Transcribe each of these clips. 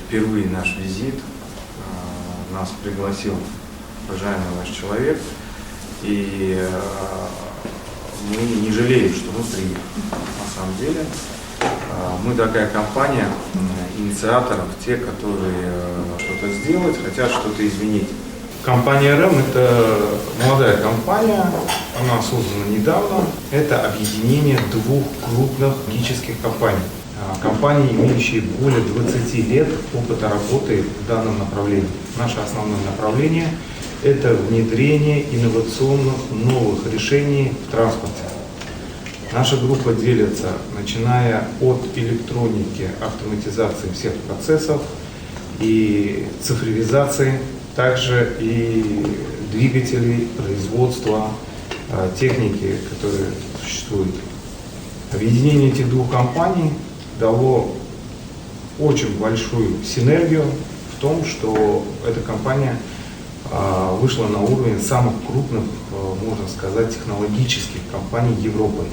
впервые наш визит. Нас пригласил уважаемый ваш человек, и мы не жалеем, что мы приехали. На самом деле, мы такая компания инициаторов, те, которые что-то сделать, хотят что-то изменить. Компания РЭМ – это молодая компания, она создана недавно. Это объединение двух крупных технологических компаний. Компании, имеющие более 20 лет опыта работы в данном направлении. Наше основное направление – это внедрение инновационных новых решений в транспорте. Наша группа делится, начиная от электроники, автоматизации всех процессов и цифровизации, также и двигателей, производства, техники, которые существуют. Объединение этих двух компаний дало очень большую синергию в том, что эта компания вышла на уровень самых крупных, можно сказать, технологических компаний Европы.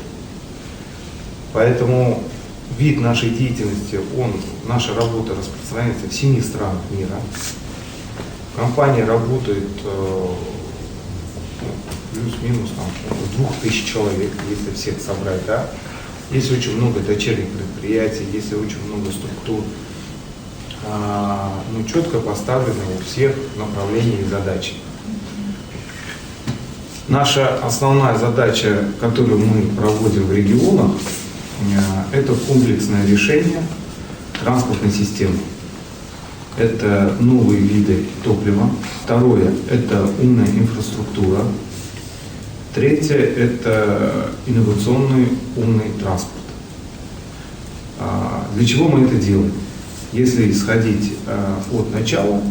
Поэтому вид нашей деятельности, наша работа распространяется в 7 странах мира. Компания работает плюс-минус 2000 человек, если всех собрать, да. Есть очень много дочерних предприятий, есть очень много структур, но четко поставлены у всех направлений и задач. Наша основная задача, которую мы проводим в регионах, это комплексное решение транспортной системы. Это новые виды топлива. Второе – это умная инфраструктура. Третье – это инновационный умный транспорт. Для чего мы это делаем? Если исходить от начала,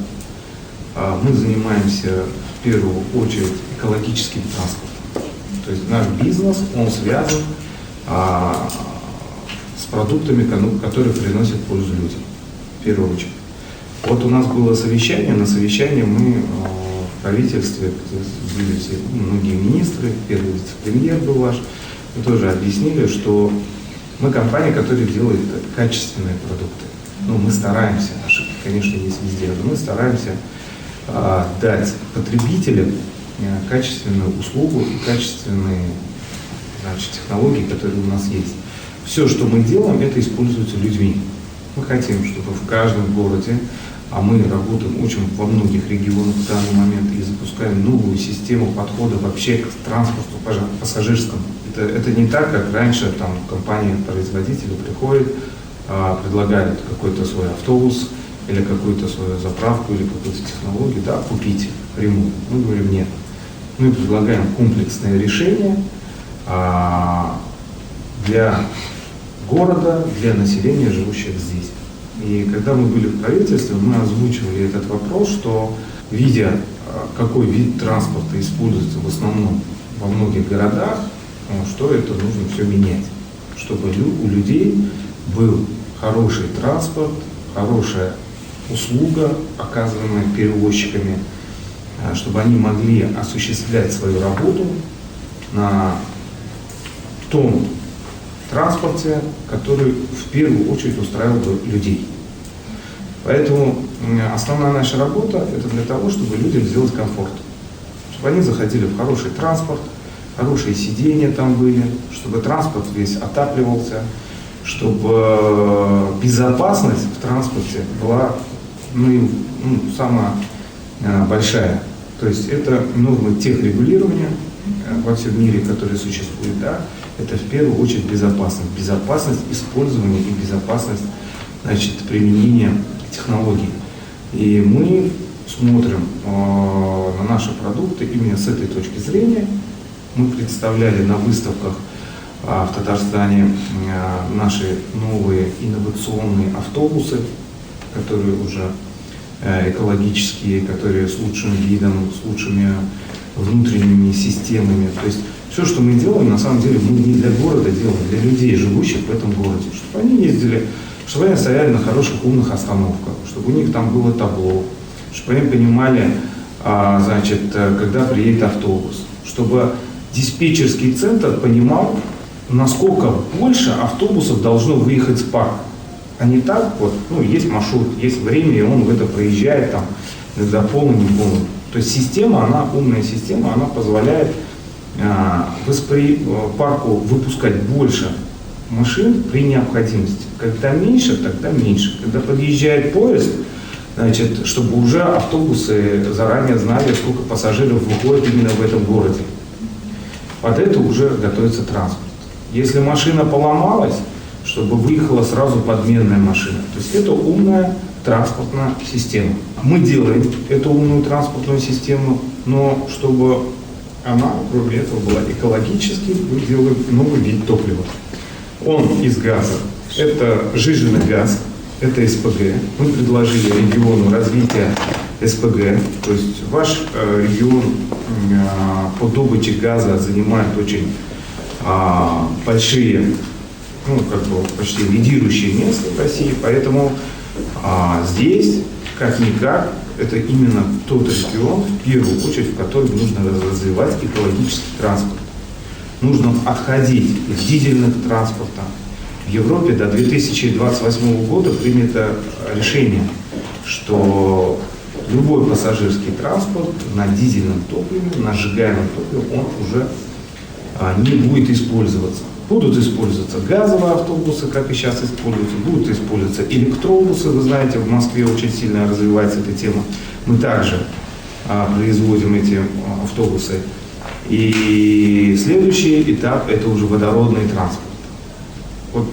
мы занимаемся в первую очередь экологическим транспортом. То есть наш бизнес, он связан с продуктами, которые приносят пользу людям, в первую очередь. Вот у нас было совещание, на совещании мы в правительстве, были все, многие министры, первый вице-премьер был ваш, мы тоже объяснили, что мы компания, которая делает качественные продукты. Ну, мы стараемся, ошибки, конечно, есть везде, но мы стараемся дать потребителям качественную услугу и качественные, значит, технологии, которые у нас есть. Все, что мы делаем, это используется людьми. Мы хотим, чтобы в каждом городе, а мы работаем очень во многих регионах в данный момент и запускаем новую систему подхода вообще к транспорту пассажирскому. Это не так, как раньше там компания-производители приходит, предлагают какой-то свой автобус или какую-то свою заправку или какую-то технологию, да, купите прямую. Мы говорим нет. Мы предлагаем комплексное решение для города, для населения, живущих здесь. И когда мы были в правительстве, мы озвучивали этот вопрос, что видя, какой вид транспорта используется в основном во многих городах, что это нужно все менять, чтобы у людей был хороший транспорт, хорошая услуга, оказываемая перевозчиками, чтобы они могли осуществлять свою работу на том транспорте, который в первую очередь устраивал бы людей. Поэтому основная наша работа – это для того, чтобы людям сделать комфорт, чтобы они заходили в хороший транспорт, хорошие сиденья там были, чтобы транспорт весь отапливался, чтобы безопасность в транспорте была самая большая. То есть это нормы техрегулирования во всем мире, которые существуют, да, это в первую очередь безопасность. Безопасность использования и безопасность, значит, применения технологий. И мы смотрим на наши продукты именно с этой точки зрения. Мы представляли на выставках в Татарстане наши новые инновационные автобусы, которые уже экологические, которые с лучшим видом, с лучшими внутренними системами. То есть все, что мы делаем, на самом деле мы не для города делаем, для людей, живущих в этом городе, чтобы они ездили, чтобы они стояли на хороших умных остановках, чтобы у них там было табло, чтобы они понимали, значит, когда приедет автобус, чтобы диспетчерский центр понимал, насколько больше автобусов должно выехать с парка. А не так вот, ну, есть маршрут, есть время, и он в это проезжает там, иногда полный, не полный. То есть система, она, умная система, она позволяет парку выпускать больше машин при необходимости. Когда меньше, тогда меньше. Когда подъезжает поезд, значит, чтобы уже автобусы заранее знали, сколько пассажиров выходит именно в этом городе. Под это уже готовится транспорт. Если машина поломалась, чтобы выехала сразу подменная машина. То есть это умная транспортная система. Мы делаем эту умную транспортную систему, но чтобы она, кроме этого, была экологически, мы делаем новый вид топлива. Он из газа. Это сжиженный газ, это СПГ. Мы предложили региону развитие СПГ. То есть ваш регион по добыче газа занимает очень большие, ну, как бы почти лидирующее место в России, поэтому здесь, как-никак, это именно тот регион, в первую очередь, в котором нужно развивать экологический транспорт. Нужно отходить из дизельных транспорта. В Европе до 2028 года принято решение, что любой пассажирский транспорт на дизельном топливе, на сжигаемом топливе, он уже не будет использоваться. Будут использоваться газовые автобусы, как и сейчас используются, будут использоваться электробусы. Вы знаете, в Москве очень сильно развивается эта тема. Мы также производим эти автобусы. И следующий этап – это уже водородный транспорт. Вот,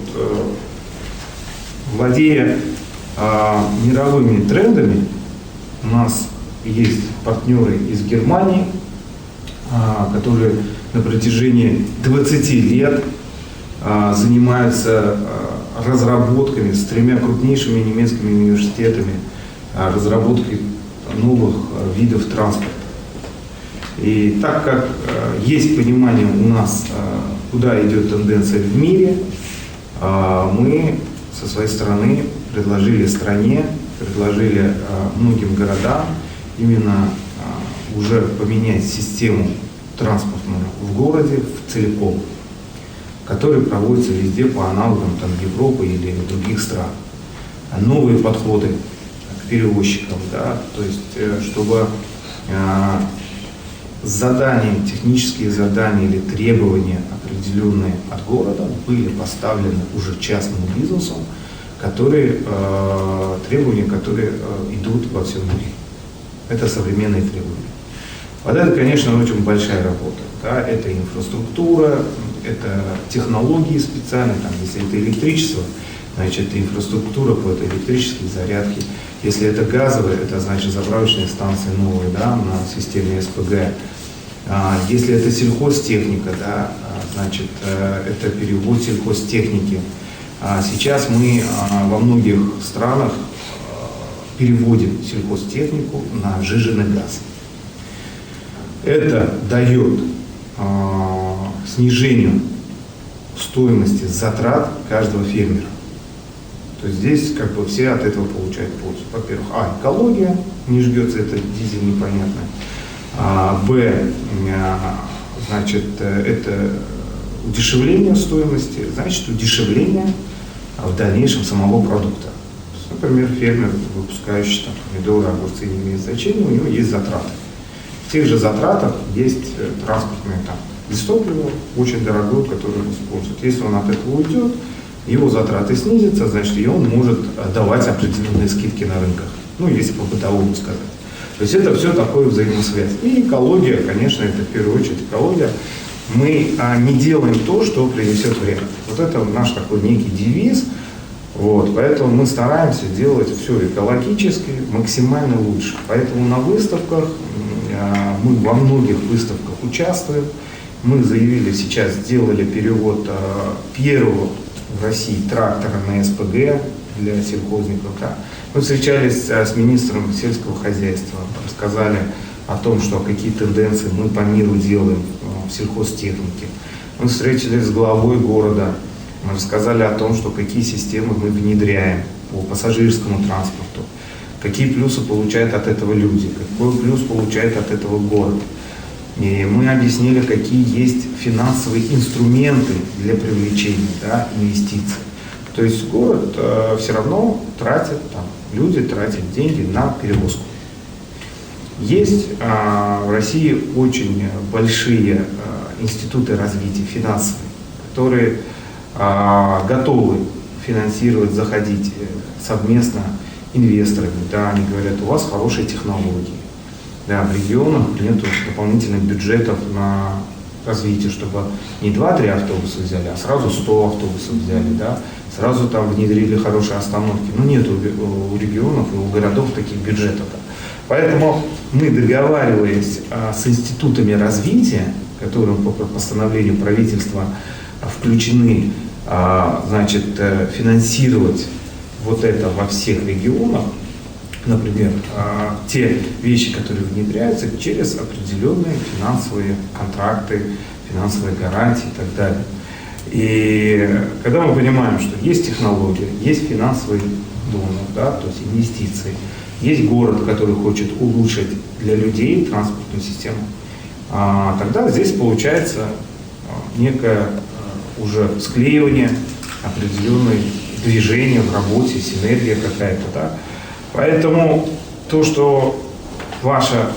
владея мировыми трендами, у нас есть партнеры из Германии, которые на протяжении 20 лет занимаются разработками с 3 крупнейшими немецкими университетами, разработкой новых видов транспорта. И так как есть понимание у нас, куда идет тенденция в мире, мы со своей стороны предложили стране, предложили многим городам именно уже поменять систему транспортную в городе целиком, который проводится везде по аналогам там, Европы или других стран. Новые подходы к перевозчикам, да, то есть чтобы задания, технические задания или требования определенные от города были поставлены уже частному бизнесу, требования, которые идут во всем мире. Это современные требования. Вот это, конечно, очень большая работа. Да? Это инфраструктура, это технологии специальные, там, если это электричество, значит, это инфраструктура по электрической зарядке. Если это газовые, это значит заправочные станции новые, да, на системе СПГ. Если это сельхозтехника, да, значит, это перевод сельхозтехники. Сейчас мы во многих странах переводим сельхозтехнику на сжиженный газ. Это дает снижению стоимости затрат каждого фермера. То есть здесь как бы все от этого получают пользу. Во-первых, экология не жгется, это дизель непонятно. Значит, это удешевление стоимости, значит, удешевление в дальнейшем самого продукта. Например, фермер, выпускающий там, помидоры, огурцы, не имеет значения, у него есть затраты. В тех же затратах есть транспортные там, топлива, очень дорогой, который он использует. Если он от этого уйдет, его затраты снизятся, значит, и он может давать определенные скидки на рынках. Ну, если по-бытовому сказать. То есть это все такое взаимосвязь. И экология, конечно, это в первую очередь экология. Мы не делаем то, что принесет вред. Вот это наш такой некий девиз. Вот, поэтому мы стараемся делать все экологически, максимально лучше. Поэтому на выставках, мы во многих выставках участвуем. Мы заявили, сейчас сделали перевод первого в России трактора на СПГ для сельхозников. Да. Мы встречались с министром сельского хозяйства, рассказали о том, что какие тенденции мы по миру делаем в сельхозтехнике. Мы встретились с главой города, мы рассказали о том, что какие системы мы внедряем по пассажирскому транспорту, какие плюсы получают от этого люди, какой плюс получает от этого город. И мы объяснили, какие есть финансовые инструменты для привлечения, да, инвестиций. То есть город все равно тратит, там, люди тратят деньги на перевозку. Есть в России очень большие институты развития финансовые, которые готовы финансировать, заходить совместно инвесторами. Да, они говорят, у вас хорошие технологии. Да, в регионах нет дополнительных бюджетов на развитие, чтобы не 2-3 автобуса взяли, а сразу 100 автобусов взяли, да, сразу там внедрили хорошие остановки. Ну, нет у регионов и у городов таких бюджетов. Да. Поэтому мы, договариваясь с институтами развития, которые по постановлению правительства включены, значит, финансировать вот это во всех регионах, например, те вещи, которые внедряются через определенные финансовые контракты, финансовые гарантии и так далее. И когда мы понимаем, что есть технология, есть финансовый донор, да, то есть инвестиции, есть город, который хочет улучшить для людей транспортную систему, тогда здесь получается некое уже склеивание, определенное движение в работе, синергия какая-то, да. Поэтому то, что ваша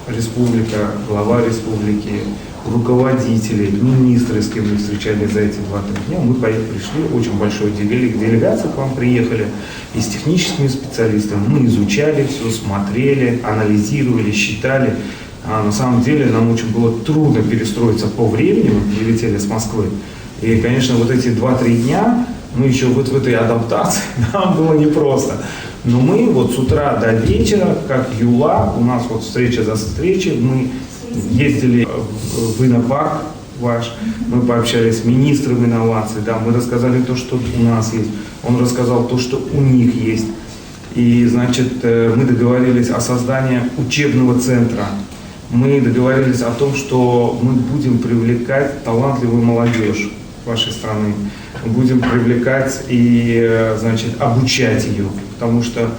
республика, глава республики, руководители, министры, с кем мы встречались за эти 2-3 дня, мы пришли, очень большой делегация к вам приехали, и с техническими специалистами мы изучали все, смотрели, анализировали, считали. На самом деле нам очень было трудно перестроиться по времени, мы прилетели с Москвы, и, конечно, вот эти 2-3 дня мы еще вот в этой адаптации, нам было непросто. Но мы вот с утра до вечера, как юла, у нас вот встреча за встречей, мы ездили в инопарк ваш, мы пообщались с министром инноваций, да, мы рассказали то, что у нас есть, он рассказал то, что у них есть. И, значит, мы договорились о создании учебного центра, мы договорились о том, что мы будем привлекать талантливую молодежь вашей страны, мы будем привлекать и, значит, обучать ее, потому что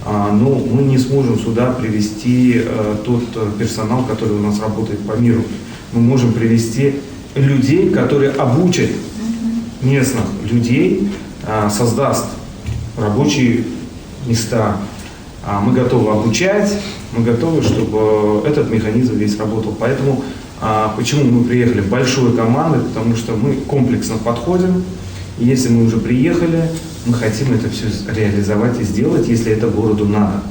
ну, мы не сможем сюда привести тот персонал, который у нас работает по миру. Мы можем привести людей, которые обучат местных людей, создаст рабочие места. Мы готовы обучать, мы готовы, чтобы этот механизм весь работал. Поэтому почему мы приехали большой командой, потому что мы комплексно подходим. И если мы уже приехали, мы хотим это все реализовать и сделать, если это городу надо,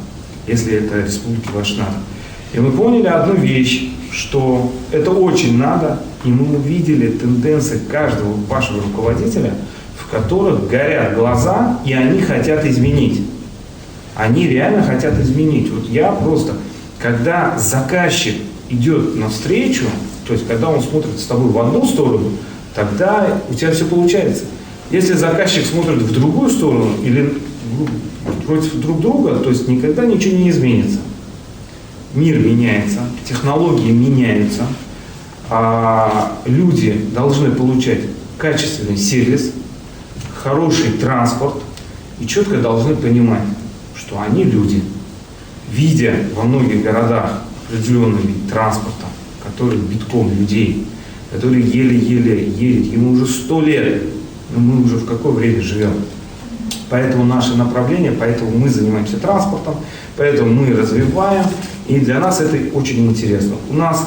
если это республике вашей надо. И мы поняли одну вещь, что это очень надо, и мы увидели тенденции каждого вашего руководителя, в которых горят глаза, и они хотят изменить. Они реально хотят изменить. Вот я просто, когда заказчик идет навстречу, то есть когда он смотрит с тобой в одну сторону, тогда у тебя все получается. Если заказчик смотрит в другую сторону или против друг друга, то есть никогда ничего не изменится. Мир меняется, технологии меняются, люди должны получать качественный сервис, хороший транспорт и четко должны понимать, что они люди, видя во многих городах определенный вид транспорта, который битком людей, который еле-еле едет, ему уже 100 лет, но мы уже в какое время живем. Поэтому наше направление, поэтому мы занимаемся транспортом, поэтому мы развиваем, и для нас это очень интересно. У нас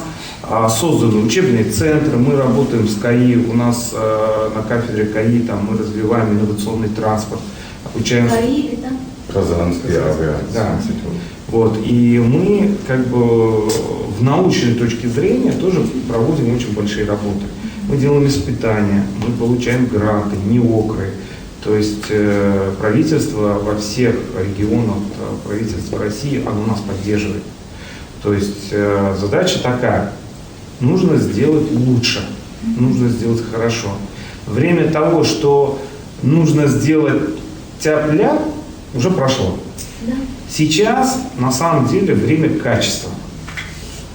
созданы учебные центры, мы работаем с КАИ, у нас на кафедре КАИ там, мы развиваем инновационный транспорт, обучаем... КАИ это? Казанский авиационный. Да. Вот, и мы как бы в научной точке зрения тоже проводим очень большие работы. Мы делаем испытания, мы получаем гранты, НИОКРы. То есть правительство во всех регионах, правительство России, оно нас поддерживает. То есть задача такая, нужно сделать лучше, нужно сделать хорошо. Время того, что нужно сделать тяп-ляп, уже прошло. Да. Сейчас на самом деле время качества.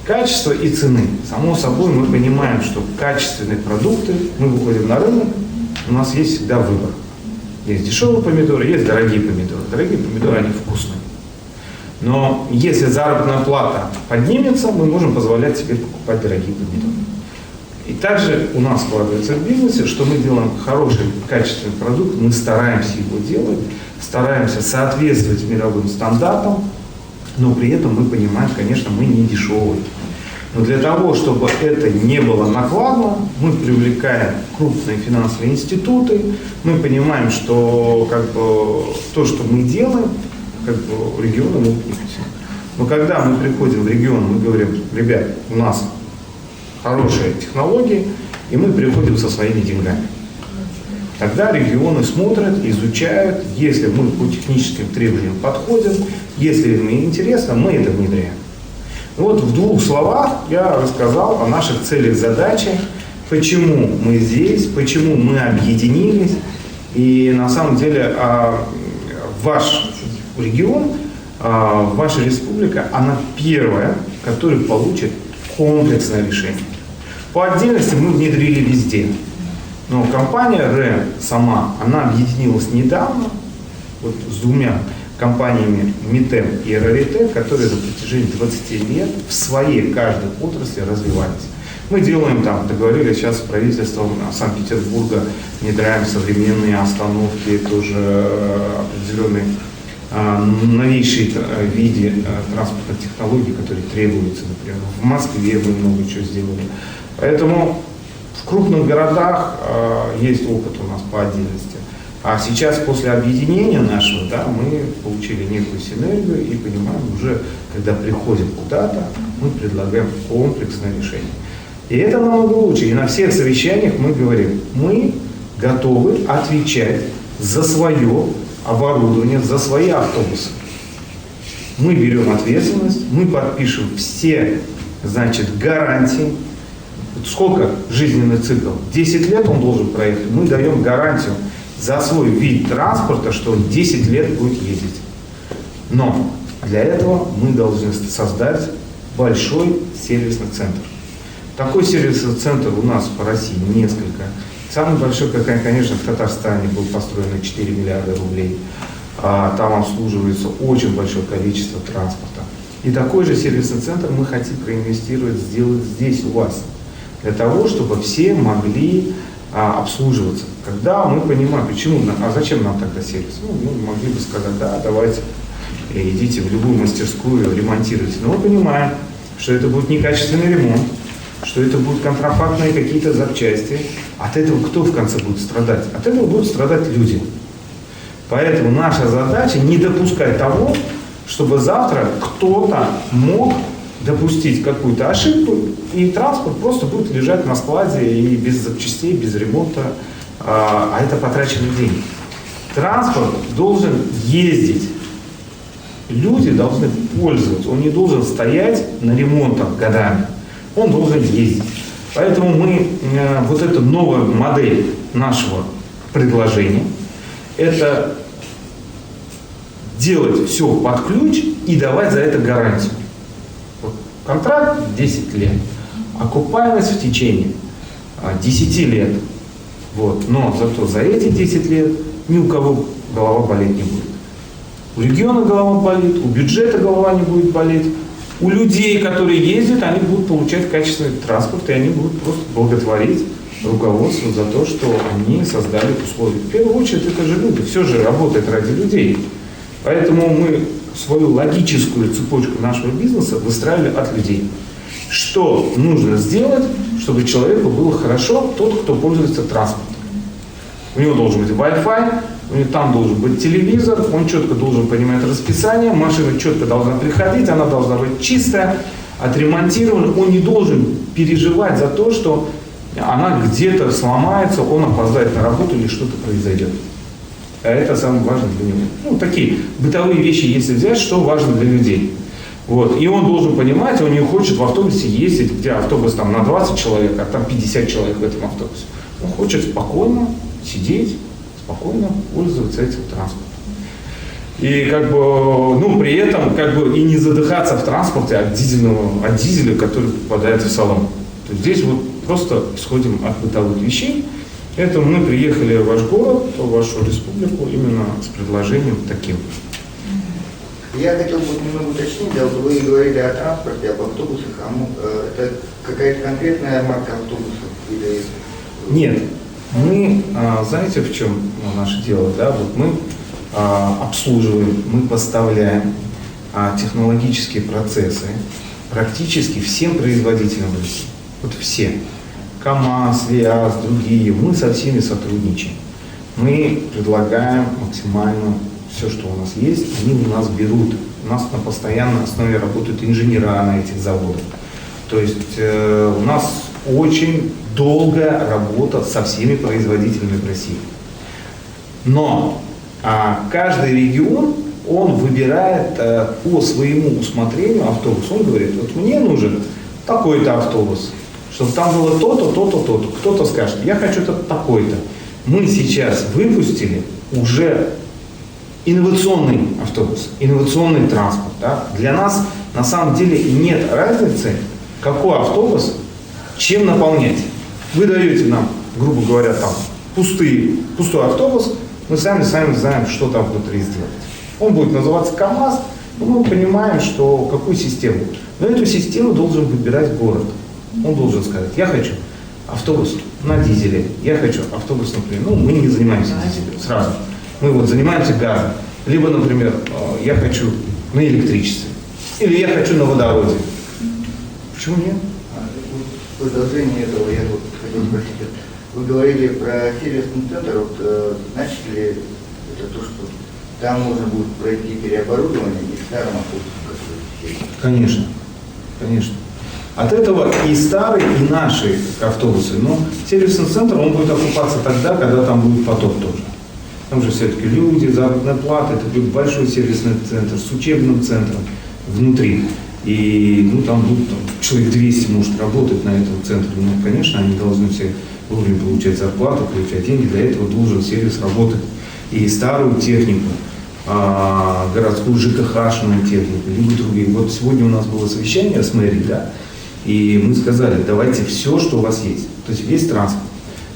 Качество и цены. Само собой мы понимаем, что качественные продукты, мы выходим на рынок, у нас есть всегда выбор. Есть дешевые помидоры, есть дорогие помидоры. Дорогие помидоры, они вкусные. Но если заработная плата поднимется, мы можем позволять себе покупать дорогие помидоры. И также у нас складывается в бизнесе, что мы делаем хороший, качественный продукт, мы стараемся его делать, стараемся соответствовать мировым стандартам, но при этом мы понимаем, конечно, мы не дешевые. Но для того, чтобы это не было накладно, мы привлекаем крупные финансовые институты, мы понимаем, что то, что мы делаем, регионы могут не потянуть. Но когда мы приходим в регион, мы говорим: ребят, у нас хорошие технологии, и мы приходим со своими деньгами. Тогда регионы смотрят, изучают, если мы по техническим требованиям подходим, если им интересно, мы это внедряем. Вот в 2 словах я рассказал о наших целях, задачах, почему мы здесь, почему мы объединились. И на самом деле ваш регион, ваша республика, она первая, которая получит комплексное решение. По отдельности мы внедрили везде. Но компания РЭН сама, она объединилась недавно вот с 2 компаниями МИТЭМ и Раритет, которые на протяжении 20 лет в своей каждой отрасли развивались. Мы делаем там, договорились сейчас с правительством Санкт-Петербурга, внедряем современные остановки, тоже определенные новейшие виды транспортных технологий, которые требуются, например. В Москве мы много чего сделали. Поэтому в крупных городах есть опыт у нас по отдельности. А сейчас, после объединения нашего, да, мы получили некую синергию и понимаем уже, когда приходим куда-то, мы предлагаем комплексное решение. И это намного лучше. И на всех совещаниях мы говорим: мы готовы отвечать за свое оборудование, за свои автобусы. Мы берем ответственность, мы подпишем все, гарантии. Сколько жизненный цикл? 10 лет он должен проехать. Мы даем гарантию за свой вид транспорта, что он 10 лет будет ездить. Но для этого мы должны создать большой сервисный центр. Такой сервисный центр у нас по России несколько. Самый большой, конечно, в Татарстане был построен на 4 миллиарда рублей. Там обслуживается очень большое количество транспорта. И такой же сервисный центр мы хотим проинвестировать, сделать здесь у вас. Для того, чтобы все могли обслуживаться. Когда мы понимаем, почему, зачем нам тогда сервис? Мы могли бы сказать: да, давайте, идите в любую мастерскую, ремонтируйте. Но мы понимаем, что это будет некачественный ремонт, что это будут контрафактные какие-то запчасти. От этого кто в конце будет страдать? От этого будут страдать люди. Поэтому наша задача не допускать того, чтобы завтра кто-то мог допустить какую-то ошибку, и транспорт просто будет лежать на складе и без запчастей, без ремонта, а это потраченные деньги. Транспорт должен ездить, люди должны пользоваться, он не должен стоять на ремонтах годами, он должен ездить. Поэтому мы, вот эта новая модель нашего предложения, это делать все под ключ и давать за это гарантию. Контракт 10 лет, окупаемость в течение 10 лет. Но зато за эти 10 лет ни у кого голова болеть не будет. У региона голова болит, у бюджета голова не будет болеть. У людей, которые ездят, они будут получать качественный транспорт, и они будут просто благотворить руководство за то, что они создали условия. В первую очередь это же люди, все же работает ради людей. Поэтому мы свою логическую цепочку нашего бизнеса выстраивали от людей. Что нужно сделать, чтобы человеку было хорошо, тот, кто пользуется транспортом. У него должен быть Wi-Fi, у него там должен быть телевизор, он четко должен понимать расписание, машина четко должна приходить, она должна быть чистая, отремонтирована. Он не должен переживать за то, что она где-то сломается, он опоздает на работу или что-то произойдет. А это самое важное для него. Такие бытовые вещи, если взять, что важно для людей. И он должен понимать, он не хочет в автобусе ездить, где автобус там на 20 человек, а там 50 человек в этом автобусе. Он хочет спокойно сидеть, спокойно пользоваться этим транспортом. И при этом и не задыхаться в транспорте от дизеля, который попадает в салон. То есть здесь просто исходим от бытовых вещей. Это мы приехали в ваш город, в вашу республику именно с предложением таким. Я хотел бы немного уточнить, вы говорили о транспорте, об автобусах, это какая-то конкретная марка автобусов? какие-то... Нет, мы, знаете, в чем наше дело, да, вот мы обслуживаем, мы поставляем технологические процессы практически всем производителям в России. Вот все. КАМАЗ, ВИАЗ, другие, мы со всеми сотрудничаем. Мы предлагаем максимально все, что у нас есть, они у нас берут. У нас на постоянной основе работают инженера на этих заводах. То есть у нас очень долгая работа со всеми производителями в России. Но каждый регион, он выбирает по своему усмотрению автобус. Он говорит, вот мне нужен такой-то автобус, чтобы там было то-то, то-то, то-то. Кто-то скажет, я хочу такой-то. Мы сейчас выпустили уже инновационный автобус, инновационный транспорт. Да? Для нас на самом деле нет разницы, какой автобус, чем наполнять. Вы даете нам, грубо говоря, там пустой автобус, мы сами знаем, что там внутри сделать. Он будет называться КАМАЗ, но мы понимаем, что какую систему. Но эту систему должен выбирать город. Он должен сказать, я хочу автобус на дизеле, я хочу автобус, например, мы не занимаемся дизелем сразу. Мы вот занимаемся газом. Либо, например, я хочу на электричестве. Или я хочу на водороде. Почему нет? В продолжение этого я вот хотел спросить. Вы говорили про сервисный центр. Вот, значит ли это то, что там можно будет пройти переоборудование и старым автобусом? Конечно. Конечно. От этого и старые, и наши автобусы. Но сервисный центр, он будет окупаться тогда, когда там будет поток тоже. Там же все-таки люди, заработная плата, это будет большой сервисный центр с учебным центром внутри. И там будут человек 200 может работать на этом центре. Ну, конечно, они должны все вовремя получать зарплату, получать деньги. Для этого должен сервис работать. И старую технику, городскую ЖКХ-шную технику, либо другие. Вот сегодня у нас было совещание с мэрией, да, и мы сказали, давайте все, что у вас есть. То есть весь транспорт.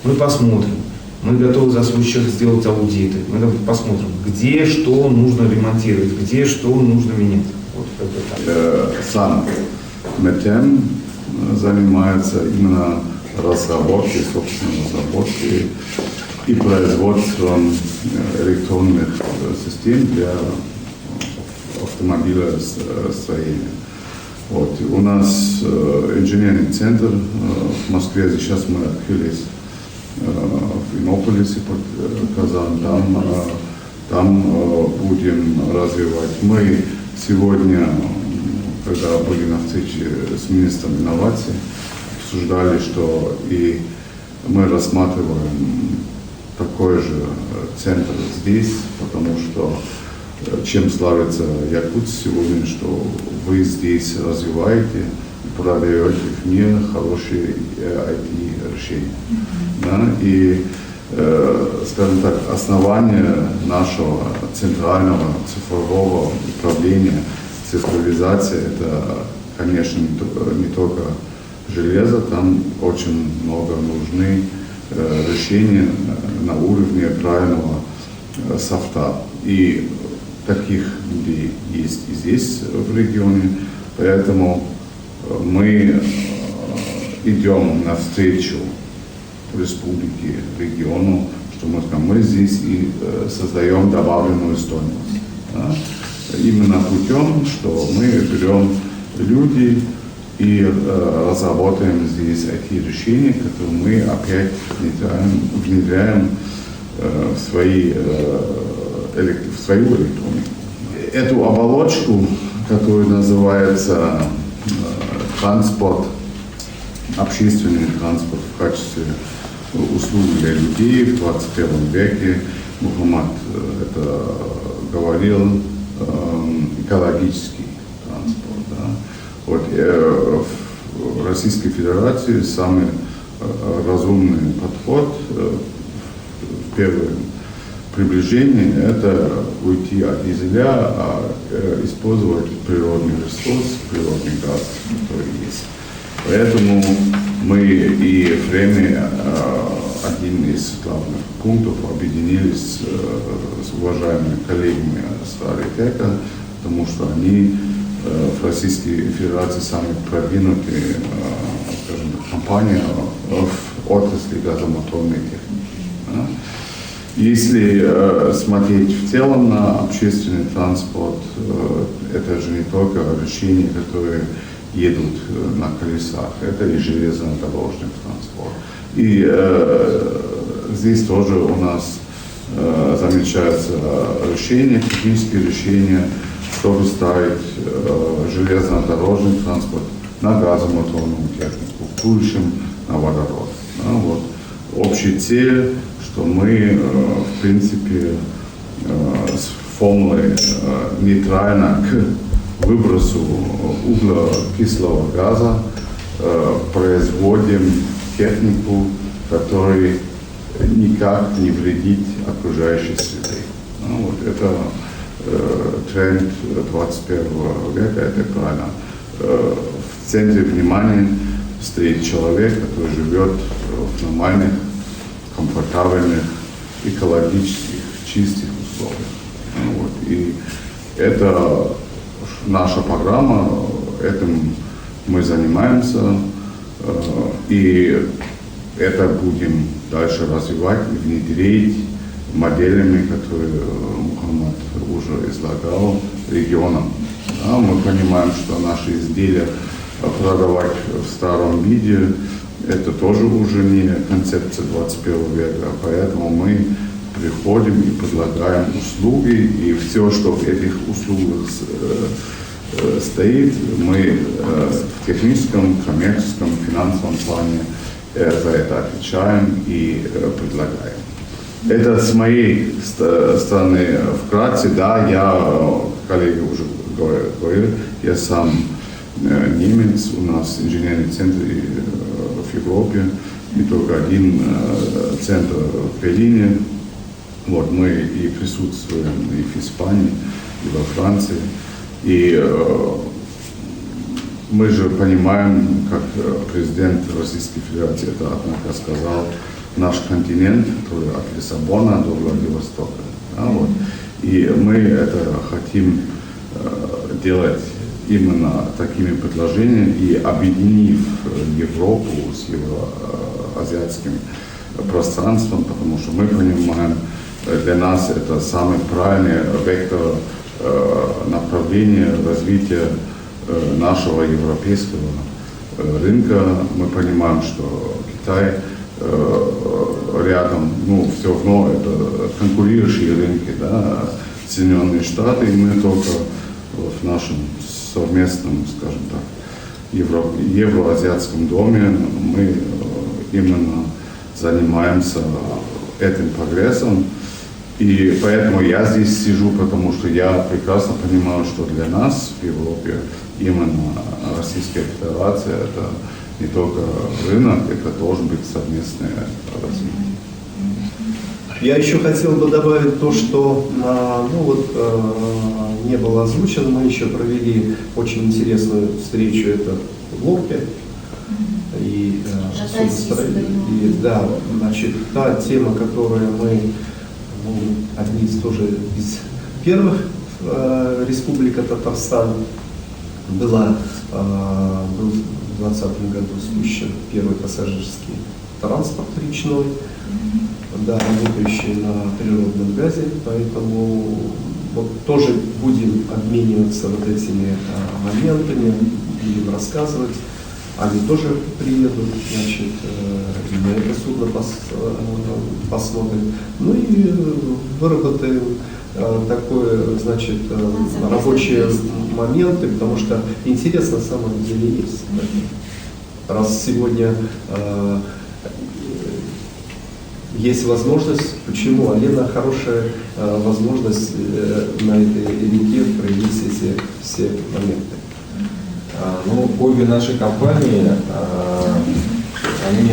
Мы посмотрим. Мы готовы за свой счет сделать аудиты. Мы посмотрим, где что нужно ремонтировать, где что нужно менять. Вот как-то так. Сам МТМ занимается именно разработкой, собственной разработкой и производством электронных систем для автомобилестроения. Вот. У нас инженерный центр в Москве, сейчас мы открылись в Иннополисе под Казань, там будем развивать. Мы сегодня, когда были на встрече с министром инноваций, обсуждали, что и мы рассматриваем такой же центр здесь, потому что чем славится Якутск сегодня, что вы здесь развиваете и продаете в мир хорошие IT-решения. Да? И, скажем так, основание нашего центрального цифрового управления, цифровизация, это, конечно, не только железо, там очень много нужны решения на уровне правильного софта. И таких людей есть и здесь, в регионе, поэтому мы идем навстречу республике, региону, что мы здесь и создаем добавленную стоимость. Да? Именно путем, что мы берем люди и разработаем здесь IT-решения, которые мы опять внедряем в свою электронику. Эту оболочку, которая называется транспорт, общественный транспорт в качестве услуги для людей в 21 веке, Мухаммад это говорил, экологический транспорт. Да. Вот, в Российской Федерации самый разумный подход в первое приближение – это уйти от дизеля, а использовать природный ресурс, природный газ, который есть. Поэтому мы и в время один из главных пунктов объединились с уважаемыми коллегами с Аритека, потому что они в Российской Федерации самые продвинутые, скажем так, компании в отрасли газомоторной техники. Да. Если смотреть в целом на общественный транспорт, это же не только решения, которые едут на колесах, это и железнодорожный транспорт. И здесь тоже у нас замечаются решения, технические решения, чтобы ставить железнодорожный транспорт на газомоторную технику, в будущем на водород. Да, вот. Общая цель, что мы, в принципе, с формулой нейтрально к выбросу углекислого газа производим технику, которая никак не вредит окружающей среде. Ну, вот это тренд 21 века, это правильно. В центре внимания стоит человек, который живет в нормальных, комфортабельных, экологических, чистых условиях. Ну, вот. И это наша программа, этим мы занимаемся, и это будем дальше развивать и внедрить моделями, которые Мухаммад уже излагал, регионам. Да, мы понимаем, что наши изделия продавать в старом виде, это тоже уже не концепция 21 века, поэтому мы приходим и предлагаем услуги, и все, что в этих услугах стоит, мы в техническом, коммерческом, финансовом плане за это отвечаем и предлагаем. Это с моей стороны вкратце, да, я, коллеги уже говорили, я сам немец, у нас инженерный центр в Европе, не только один центр в Берлине, вот мы и присутствуем и в Испании, и во Франции, и мы же понимаем, как президент Российской Федерации это однако сказал, наш континент, который от Лиссабона до Владивостока. Да, вот. И мы это хотим делать именно такими предложениями и объединив Европу с евроазиатским пространством, потому что мы понимаем, для нас это самый правильный вектор направления развития нашего европейского рынка. Мы понимаем, что Китай рядом, ну, все равно это конкурирующие рынки, да, Соединенные Штаты, и мы только в нашем совместном, скажем так, евроазиатском доме мы именно занимаемся этим прогрессом. И поэтому я здесь сижу, потому что я прекрасно понимаю, что для нас в Европе именно Российская Федерация это не только рынок, это должен быть совместное развитие. Я еще хотел бы добавить то, что не было озвучено. Мы еще провели очень интересную встречу, это в Лорке. И да, значит, та тема, которую мы, одни из тоже из первых Республика Татарстан, был в 2020 году спущен первый пассажирский транспорт речной, да, работающий на природном газе, поэтому вот тоже будем обмениваться вот этими моментами, будем рассказывать. Они тоже приедут, значит, и на это судно посмотрим. Ну и выработаем такое, значит, рабочие моменты, потому что интерес на самом деле есть. Раз сегодня есть возможность, почему? Алена хорошая возможность на этой реке проявить все моменты. Ну, обе наши компании, они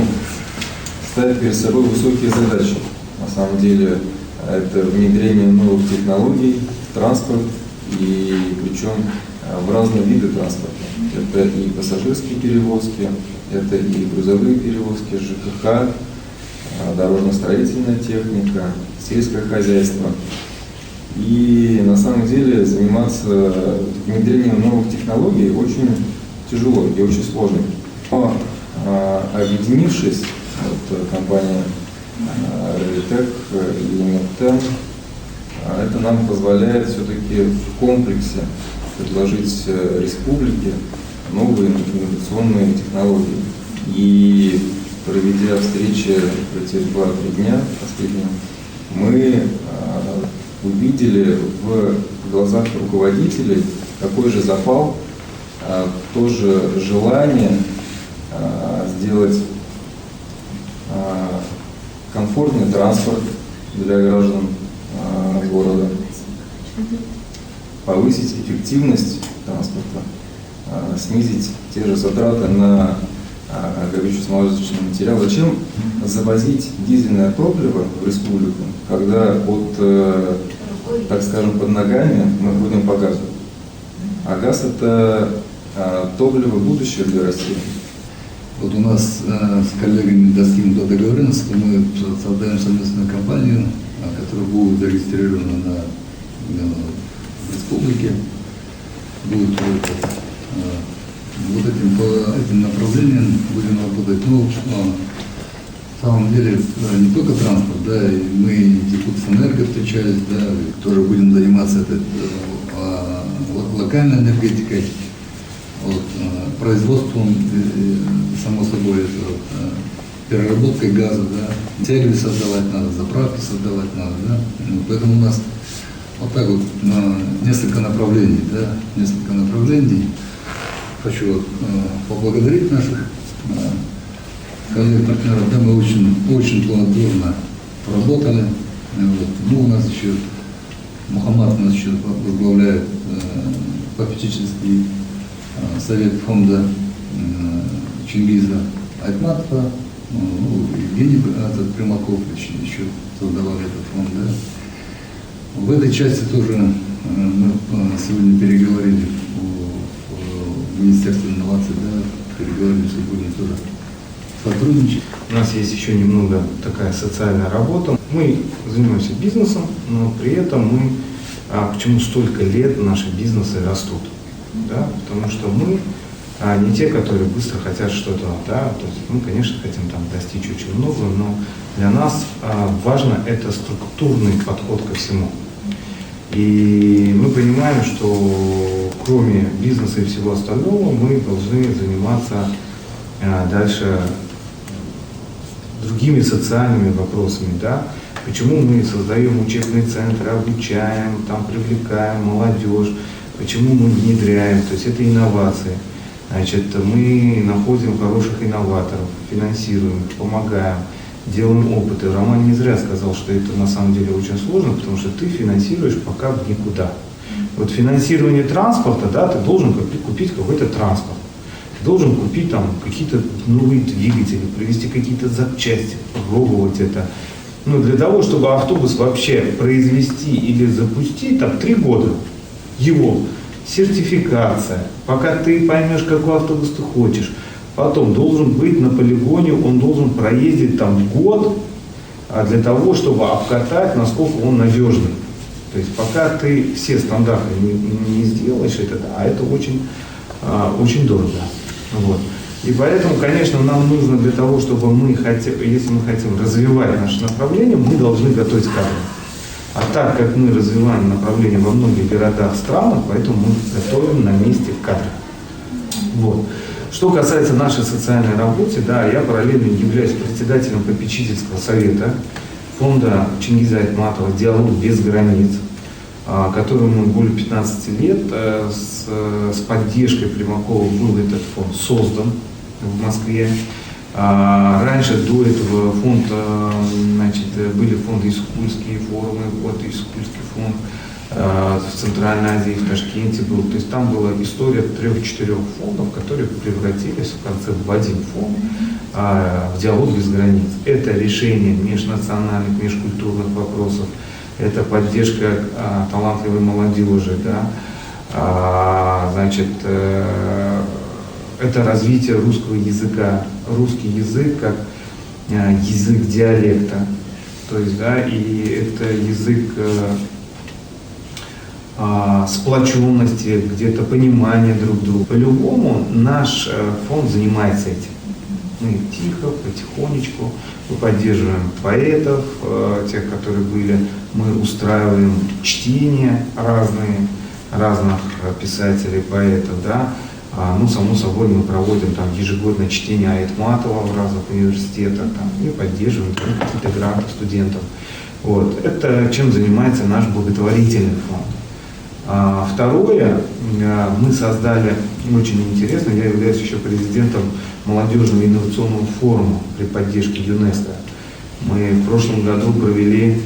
ставят перед собой высокие задачи. На самом деле, это внедрение новых технологий в транспорт, и причем в разные виды транспорта. Это и пассажирские перевозки, это и грузовые перевозки, ЖКХ, дорожно-строительная техника, сельское хозяйство. И на самом деле заниматься внедрением новых технологий очень тяжело и очень сложно. Но объединившись, компания Релитек и Миртем. Это нам позволяет все-таки в комплексе предложить республике новые инновационные технологии. И проведя встречи эти 2-3 дня последние, мы увидели в глазах руководителей такой же запал, тоже желание сделать комфортный транспорт для граждан города, повысить эффективность транспорта, снизить те же затраты на горюче-смазочный материал. Зачем завозить дизельное топливо в республику, когда так скажем, под ногами мы ходим по газу? А газ – это топливо будущее для России. Вот у нас с коллегами достигнута договоренность, что мы создаем совместную компанию, которая будет зарегистрирована в республике. Будет вот по этим направлениям будем работать. Ну, на самом деле не только транспорт, да, и мы Якутсэнерго встречались, да, тоже будем заниматься локальной энергетикой, вот, производством, само собой, переработкой газа, да, сервис создавать надо, заправки создавать надо, да, поэтому у нас вот так вот несколько направлений, да, несколько направлений. Хочу поблагодарить наших коллег-партнеров, да, мы очень плодотворно поработали. Вот. Ну, у нас еще Мухаммад нас еще возглавляет попечительский совет фонда Чингиза Айтматова, ну, Евгений Примаков еще создавали этот фонд. Да. В этой части тоже мы сегодня переговорили в Министерстве инноваций, да, переговорили, что будем тоже сотрудничать. У нас есть еще немного такая социальная работа. Мы занимаемся бизнесом, но при этом мы, почему столько лет наши бизнесы растут? Да? Потому что мы не те, которые быстро хотят что-то, да, то есть мы, конечно, хотим там достичь очень много, но для нас важно это структурный подход ко всему. И мы понимаем, что кроме бизнеса и всего остального, мы должны заниматься дальше другими социальными вопросами, да. Почему мы создаем учебные центры, обучаем, там привлекаем молодежь, почему мы внедряем, то есть это инновации. Значит, мы находим хороших инноваторов, финансируем их, помогаем, делаем опыты. Роман не зря сказал, что это на самом деле очень сложно, потому что ты финансируешь пока в никуда. Вот финансирование транспорта, да, ты должен купить какой-то транспорт. Ты должен купить там какие-то новые двигатели, привезти какие-то запчасти, попробовать это. Ну, для того, чтобы автобус вообще произвести или запустить, там 3 года его сертификация, пока ты поймешь, какой автобус ты хочешь. Потом должен быть на полигоне, он должен проездить там год для того, чтобы обкатать, насколько он надежный. То есть пока ты все стандарты не сделаешь, это очень дорого. Вот. И поэтому, конечно, нам нужно для того, чтобы если мы хотим развивать наше направление, мы должны готовить кадры. А так как мы развиваем направление во многих городах, странах, поэтому мы готовим на месте кадры. Вот. Что касается нашей социальной работы, да, я параллельно являюсь председателем попечительского совета фонда Чингиза Айтматова «Диалог без границ», которому более 15 лет. С поддержкой Примакова был этот фонд создан в Москве. Раньше до этого были фонды Иссык-Кульские форумы, вот Иссык-Кульский фонд в Центральной Азии, в Ташкенте был. То есть там была история 3-4 фондов, которые превратились в конце в один фонд, в «Диалог без границ». Это решение межнациональных, межкультурных вопросов, это поддержка талантливой молодежи, да, это развитие русского языка, русский язык как язык диалекта, то есть, да, и это язык сплоченности, где-то понимания друг друга. По-любому наш фонд занимается этим. Мы тихо, потихонечку, мы поддерживаем поэтов, тех, которые были, мы устраиваем чтения разных писателей, поэтов, да. Ну, само собой, мы проводим там ежегодное чтение Айтматова в разных университетах там, и поддерживаем там, какие-то гранты студентов. Вот. Это чем занимается наш благотворительный фонд. Второе, мы создали, очень интересно, я являюсь еще президентом молодежного инновационного форума при поддержке ЮНЕСКО. Мы в прошлом году провели,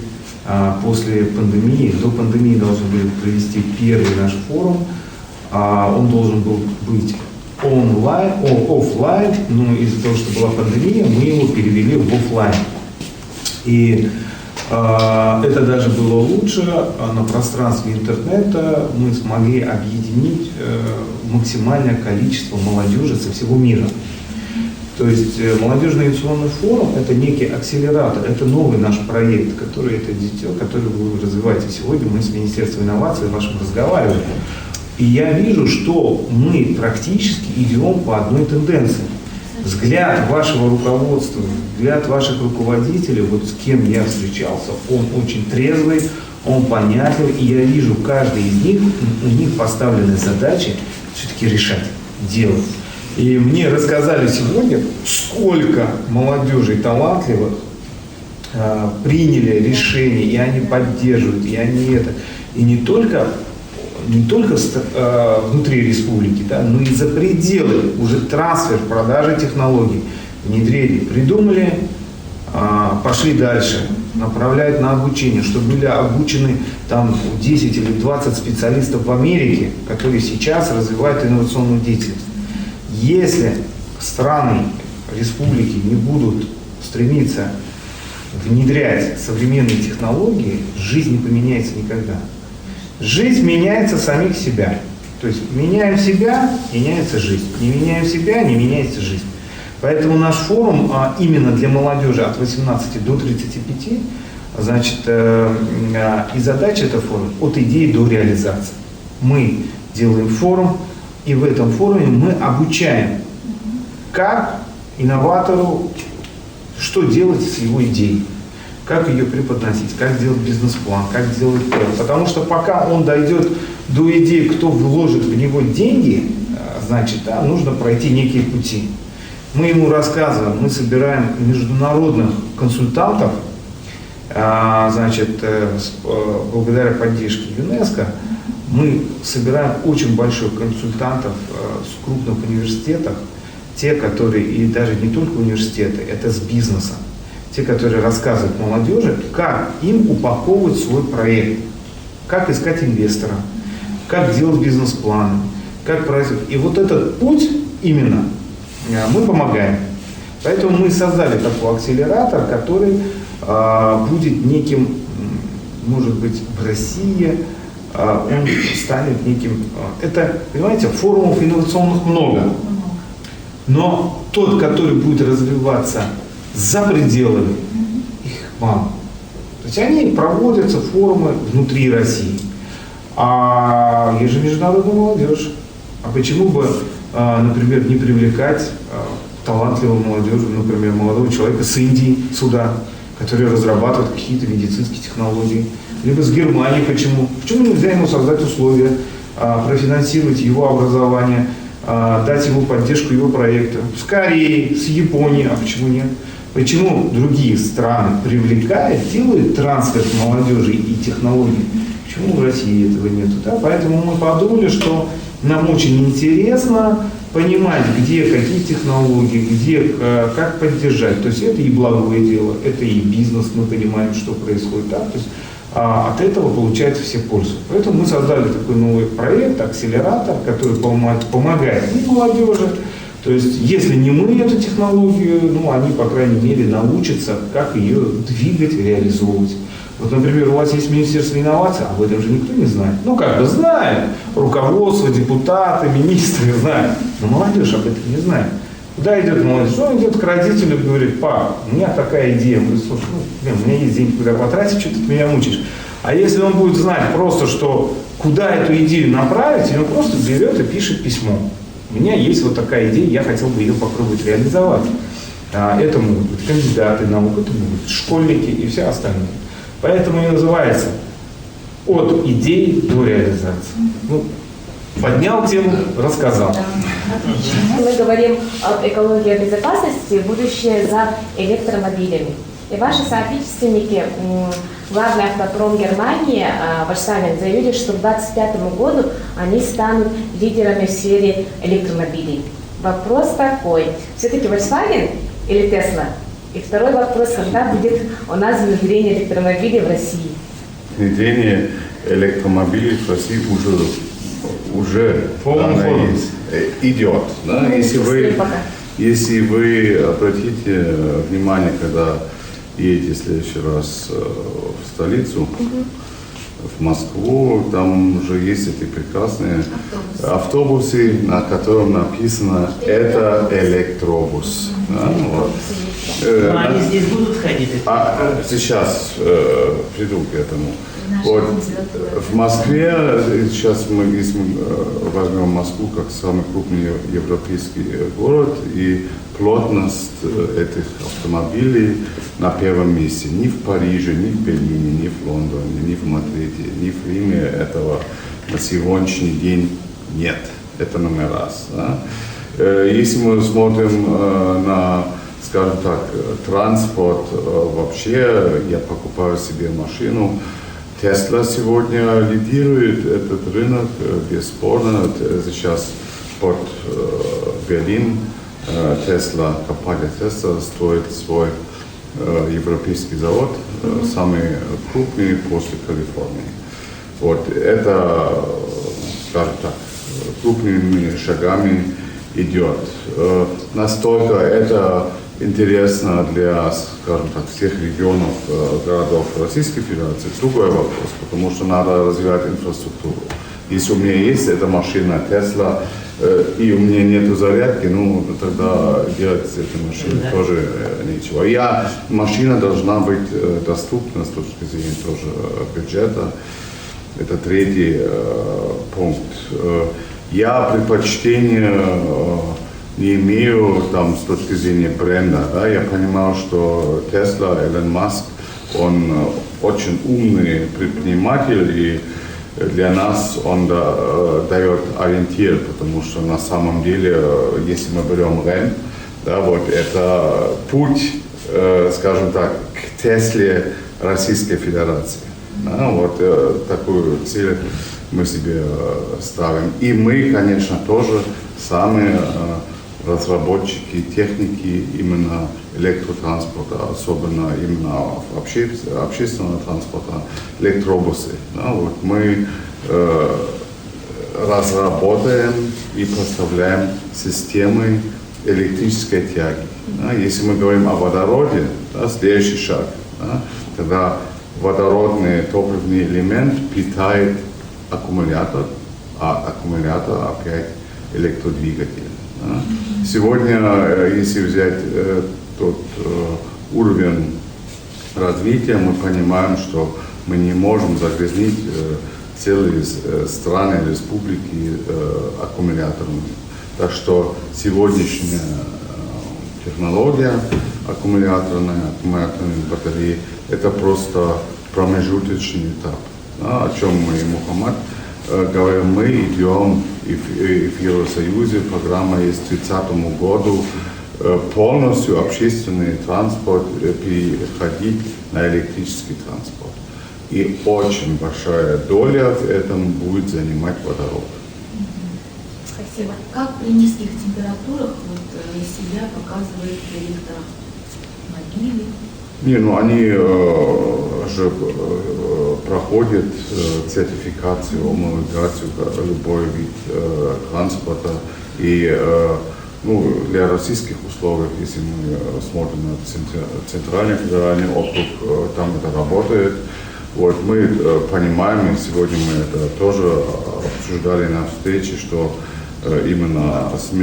после пандемии, до пандемии должны были провести первый наш форум. Он должен был быть офлайн, но из-за того, что была пандемия, мы его перевели в офлайн. И это даже было лучше. На пространстве интернета мы смогли объединить максимальное количество молодежи со всего мира. То есть молодежный инновационный форум – это некий акселератор, это новый наш проект, который это дитё, который вы развиваете. Сегодня мы с Министерством инноваций вашим разговариваем. И я вижу, что мы практически идем по одной тенденции. Взгляд вашего руководства, взгляд ваших руководителей, вот с кем я встречался, он очень трезвый, он понятливый, и я вижу, каждый из них, у них поставлены задачи все-таки решать, делать. И мне рассказали сегодня, сколько молодежи талантливых приняли решение, и они поддерживают, и они это, и не только внутри республики, да, но и за пределы, уже трансфер, продажи технологий, внедрение, придумали, пошли дальше, направляют на обучение, чтобы были обучены там 10 или 20 специалистов в Америке, которые сейчас развивают инновационную деятельность. Если страны, республики не будут стремиться внедрять современные технологии, жизнь не поменяется никогда. Жизнь меняется самих себя. То есть меняем себя, меняется жизнь. Не меняем себя, не меняется жизнь. Поэтому наш форум именно для молодежи от 18 до 35, значит, и задача этого форума от идеи до реализации. Мы делаем форум, и в этом форуме мы обучаем, как инноватору, что делать с его идеей. Как ее преподносить, как сделать бизнес-план, как сделать это. Потому что пока он дойдет до идеи, кто вложит в него деньги, значит, да, нужно пройти некие пути. Мы ему рассказываем, мы собираем международных консультантов, значит, благодаря поддержке ЮНЕСКО, мы собираем очень больших консультантов с крупных университетов, те, которые, и даже не только университеты, это с бизнеса. Те, которые рассказывают молодежи, как им упаковывать свой проект, как искать инвестора, как делать бизнес-планы, как производить. И вот этот путь именно мы помогаем. Поэтому мы создали такой акселератор, который будет неким, может быть, в России, он станет неким... Это, понимаете, форумов инновационных много, но тот, который будет развиваться за пределами, их мало. То есть они проводятся, форумы внутри России. А есть же международная молодежь. А почему бы, например, не привлекать талантливую молодежь, например, молодого человека с Индии сюда, который разрабатывает какие-то медицинские технологии, либо с Германии, почему? Почему нельзя ему создать условия, профинансировать его образование, дать ему поддержку его проекта? С Кореей, с Японией, а почему нет? Почему другие страны привлекают, делают трансфер молодежи и технологий? Почему в России этого нет? Да? Поэтому мы подумали, что нам очень интересно понимать, где какие технологии, где как поддержать. То есть это и благое дело, это и бизнес, мы понимаем, что происходит. Да? То есть, от этого получается все пользу. Поэтому мы создали такой новый проект, акселератор, который помогает и молодежи. То есть, если не мы эту технологию, ну, они, по крайней мере, научатся, как ее двигать, реализовывать. Вот, например, у вас есть Министерство инноваций, об этом же никто не знает. Ну, как бы знает, руководство, депутаты, министры знают, но молодежь об этом не знает. Куда идет молодежь? Он идет к родителю и говорит: пап, у меня такая идея. Он говорит: слушай, ну, у меня есть деньги, куда потратить, что ты меня мучаешь. А если он будет знать просто, что куда эту идею направить, он просто берет и пишет письмо. У меня есть вот такая идея, я хотел бы ее попробовать реализовать. Это могут быть кандидаты наук, это могут быть школьники и все остальные. Поэтому и называется «От идеи до реализации». Ну, поднял тему, рассказал. Мы говорим об экологии и безопасности, будущее за электромобилями. И ваши соотечественники, главный автопром Германии, Volkswagen, заявили, что к 2025 году они станут лидерами в сфере электромобилей. Вопрос такой, все-таки Volkswagen или Tesla? И второй вопрос, когда будет у нас внедрение электромобилей в России? Внедрение электромобилей в России уже идет. Да? Если вы обратите внимание, когда едете в следующий раз в столицу, в Москву, там уже есть эти прекрасные автобусы, на котором написано «это электробус». Да? Вот. Они здесь будут ходить? Сейчас приду к этому. Вот, в Москве, сейчас если мы возьмем Москву как самый крупный европейский город, и плотность этих автомобилей на первом месте. Ни в Париже, ни в Берлине, ни в Лондоне, ни в Мадриде, ни в Риме этого на сегодняшний день нет. Это номер раз. Да? Если мы смотрим на, скажем так, транспорт вообще, я покупаю себе машину. Tesla сегодня лидирует этот рынок, бесспорно. Сейчас порт Берлин, Tesla, компания Tesla строит свой европейский завод, самый крупный после Калифорнии. Вот это, скажем так, крупными шагами идет. Настолько это интересно для, скажем так, всех регионов, городов Российской Федерации. Другой вопрос, потому что надо развивать инфраструктуру. Если у меня есть эта машина Tesla, и у меня нету зарядки, ну тогда делать с этой машиной тоже нечего. Машина должна быть доступна с точки зрения тоже бюджета. Это третий пункт. Я предпочтение не имею там с точки зрения бренда. Да? Я понимаю, что Tesla, Элон Маск, он очень умный предприниматель, и для нас он дает ориентир, потому что на самом деле, если мы берем РЭН, да, вот это путь, скажем так, к Тесле Российской Федерации. Да? Вот такую цель мы себе ставим. И мы, конечно, тоже самые разработчики техники именно электротранспорта, особенно именно общественного транспорта, электробусы. Да, вот мы разработаем и поставляем системы электрической тяги. Да, если мы говорим о водороде, да, следующий шаг, да, когда водородный топливный элемент питает аккумулятор, а аккумулятор опять электродвигатель. Да. Сегодня, если взять тот уровень развития, мы понимаем, что мы не можем загрязнить целые страны, республики аккумуляторами. Так что сегодняшняя технология аккумуляторной батареи – это просто промежуточный этап. Да, о чем мы, Мухаммад, говорим, мы идем и в Евросоюзе, программа есть к 2030 году полностью общественный транспорт переходить на электрический транспорт. И очень большая доля в этом будет занимать водород. Спасибо. Как при низких температурах себя показывают электромобили? Не, ну они же проходят сертификацию, homologацию, любой вид транспорта. И ну, для российских условий, если мы смотрим на центральный федеральный округ, там это работает. Вот, мы понимаем, и сегодня мы это тоже обсуждали на встрече, что именно с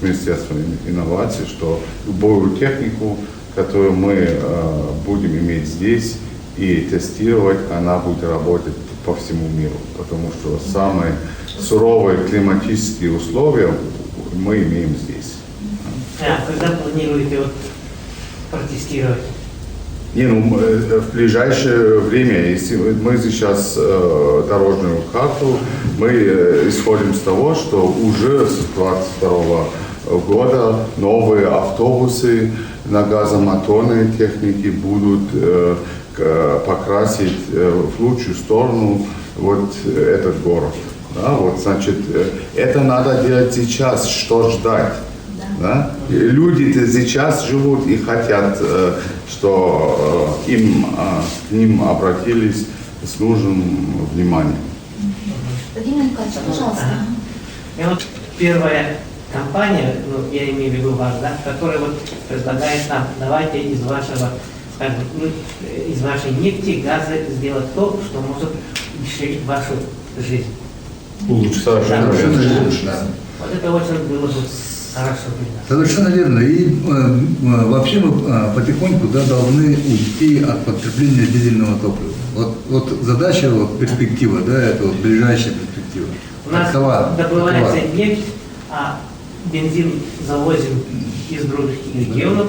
Министерством инноваций, что любую технику, которую мы будем иметь здесь и тестировать, она будет работать по всему миру, потому что самые суровые климатические условия мы имеем здесь. Когда планируете вот протестировать? Не, ну, в ближайшее время, если мы сейчас дорожную карту, мы исходим с того, что уже с 2022 года новые автобусы на газомоторной технике будут покрасить в лучшую сторону вот этот город. Да, вот, значит, это надо делать сейчас, что ждать. Да? Люди-то сейчас живут и хотят, что к ним обратились с нужным вниманием. Владимир Николаевич, пожалуйста. И вот первая компания, ну, я имею в виду вас, да, которая вот предлагает нам, давайте из вашего, скажем, ну, из вашей нефти, газа сделать то, что может решить вашу жизнь. Улучшить. Совершенно верно. Вот это очень было бы хорошо. Совершенно верно. И вообще мы потихоньку должны уйти от потребления дизельного топлива. Вот задача, вот перспектива, да, это вот ближайшая перспектива. У нас добывается нефть, а бензин завозим из других регионов.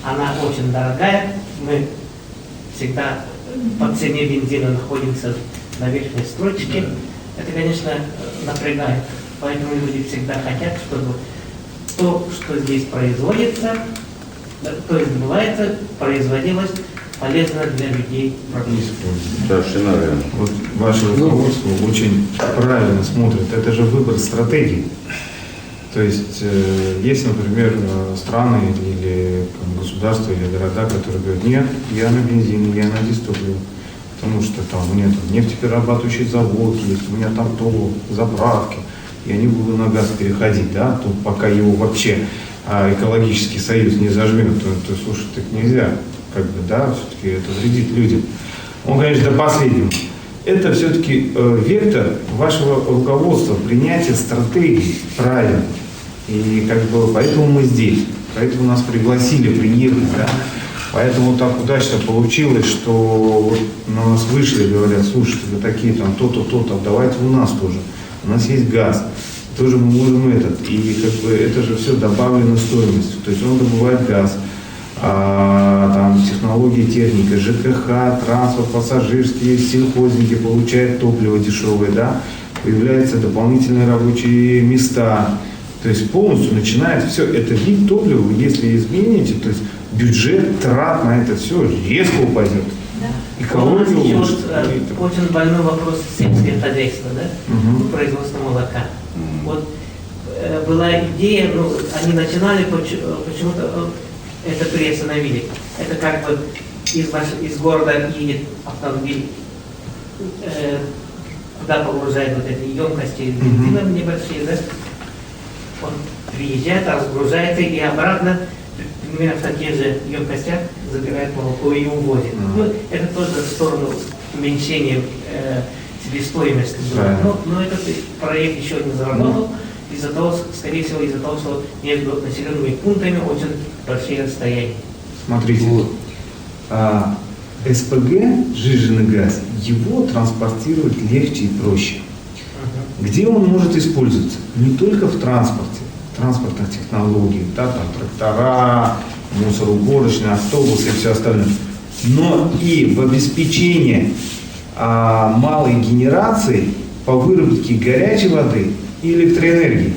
Она очень дорогая. Мы всегда по цене бензина находимся на верхней строчке. Это, конечно, напрягает. Поэтому люди всегда хотят, чтобы то, что здесь производится, то есть добывается, производилось полезно для людей. Совершенно верно. Вот ваше руководство очень правильно смотрит. Это же выбор стратегии. То есть есть, например, страны или государства или города, которые говорят, нет, я на бензине, я на дизтопливе. Потому что там у меня там нефтеперерабатывающий завод есть, у меня там то, заправки. Я не буду на газ переходить, да, тут пока его вообще экологический союз не зажмет, то слушай, так нельзя, как бы, да, все-таки это вредит людям. Он, конечно, до последнего. Это все-таки вектор вашего руководства, принятия стратегии правильно. И как бы поэтому мы здесь, поэтому нас пригласили приехать, да. Поэтому так удачно получилось, что вот на нас вышли, говорят, слушайте, вы такие там то-то, то-то, давайте у нас тоже. У нас есть газ, тоже мы можем этот. И как бы это же все добавлено стоимостью. То есть он добывает газ, там технологии, техника, ЖКХ, транспорт, пассажирские, сельхозники получают топливо дешевое, да, появляются дополнительные рабочие места. То есть полностью начинает все, это вид топлива, вы если измените, то есть бюджет трат на это все резко упадет. Да. У нас еще вот, очень больной вопрос сельского хозяйства, да? Производства молока. Вот была идея, ну, они начинали, почему-то это приостановили. Это как бы из города едет автомобиль, куда погружают вот эти емкости бензином небольшие, да? Он приезжает, разгружается и обратно, примерно в таких же емкостях забирает молоко и увозит. Ну, это тоже в сторону уменьшения себестоимости. Но этот проект еще не заработал, из-за того, скорее всего, из-за того, что между населенными пунктами очень большие расстояния. Смотрите, СПГ, сжиженный газ, его транспортировать легче и проще. Где он может использоваться? Не только в транспорте, транспортных технологиях, да, там трактора, мусороуборочные, автобусы и все остальное, но и в обеспечении малой генерации по выработке горячей воды и электроэнергии.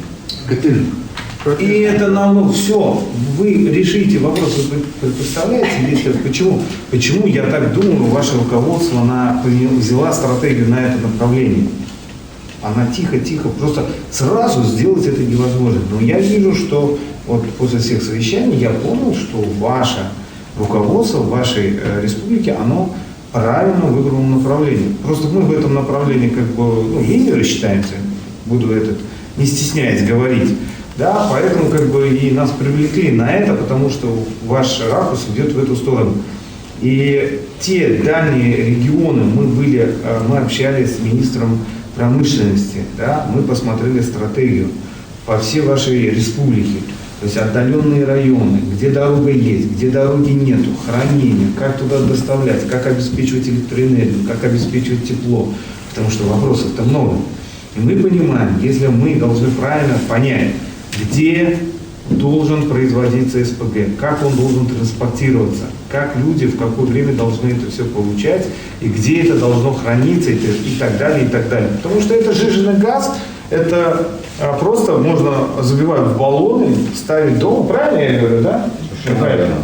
И это нам все, вы решите вопрос, вы представляете, если, почему я так думаю, ваше руководство взяла стратегию на это направление. Она тихо-тихо, просто сразу сделать это невозможно. Но я вижу, что вот после всех совещаний я понял, что ваше руководство вашей республики, оно правильно выбрало направление. Просто мы в этом направлении как бы, лидеры считаемся, буду не стесняясь говорить. Да, поэтому как бы и нас привлекли на это, потому что ваш ракурс идет в эту сторону. И те дальние регионы, мы общались с министром промышленности, да, мы посмотрели стратегию по всей вашей республике, то есть отдаленные районы, где дорога есть, где дороги нету, хранение, как туда доставлять, как обеспечивать электроэнергию, как обеспечивать тепло, потому что вопросов-то много. И мы понимаем, если мы должны правильно понять, где должен производиться СПГ, как он должен транспортироваться, как люди в какое время должны это все получать, и где это должно храниться, и так далее, и так далее. Потому что это сжиженный газ, это просто можно забивать в баллоны, ставить дома, правильно я говорю, да? Правильно.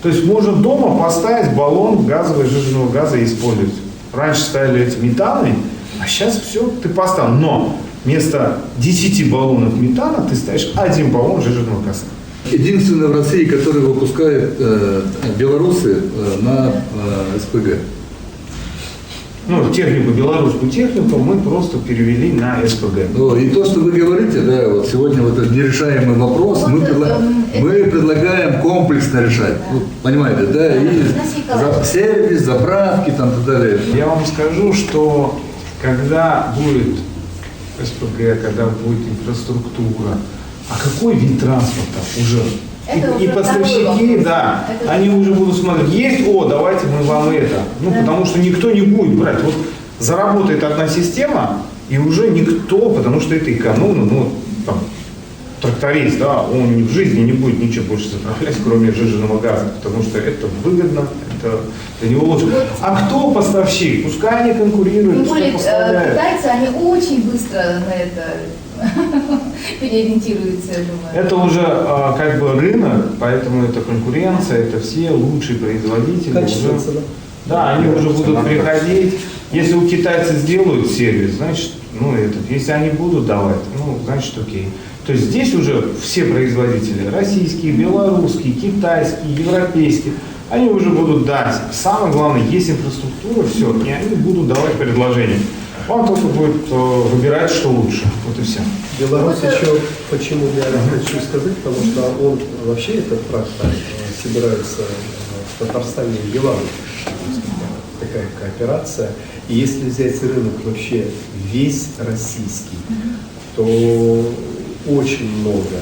То есть можно дома поставить баллон газового сжиженного газа и использовать. Раньше ставили эти метаны, а сейчас все ты поставил. Но вместо 10 баллонов метана ты ставишь 1 баллон сжиженного газа. Единственное в России, который выпускают белорусы на СПГ. Ну, технику, белорусскую технику мы просто перевели на СПГ. Ну, и то, что вы говорите, да, вот сегодня вот этот нерешаемый вопрос, мы предлагаем комплексно решать. Ну, понимаете, да, и сервис, заправки, там, и так далее. Я вам скажу, что когда будет СПГ, когда будет инфраструктура, а какой вид транспорта уже? И поставщики, да, они уже будут смотреть, есть, давайте мы вам это. Ну, потому что никто не будет брать. Вот заработает одна система, и уже никто, потому что это экономно, ну, там, тракторист, да, он в жизни не будет ничего больше заправлять, кроме сжиженного газа, потому что это выгодно, это для него лучше. А кто поставщик? Пускай они конкурируют, пускай поставляют. Китайцы, они очень быстро на это переориентируются, я думаю. Это уже как бы рынок, поэтому это конкуренция, это все лучшие производители. Уже, да, они уже будут приходить. Если у китайцев сделают сервис, значит, ну, если они будут давать, ну, значит, окей. То есть здесь уже все производители, российские, белорусские, китайские, европейские, они уже будут дать. Самое главное, есть инфраструктура, все, и они будут давать предложения. Он только будет выбирать, что лучше. Вот и все. Беларусь еще, почему я хочу сказать, потому что он вообще этот трактор собирается в Татарстане и Беларуси. Такая кооперация. И если взять рынок вообще весь российский, то очень много.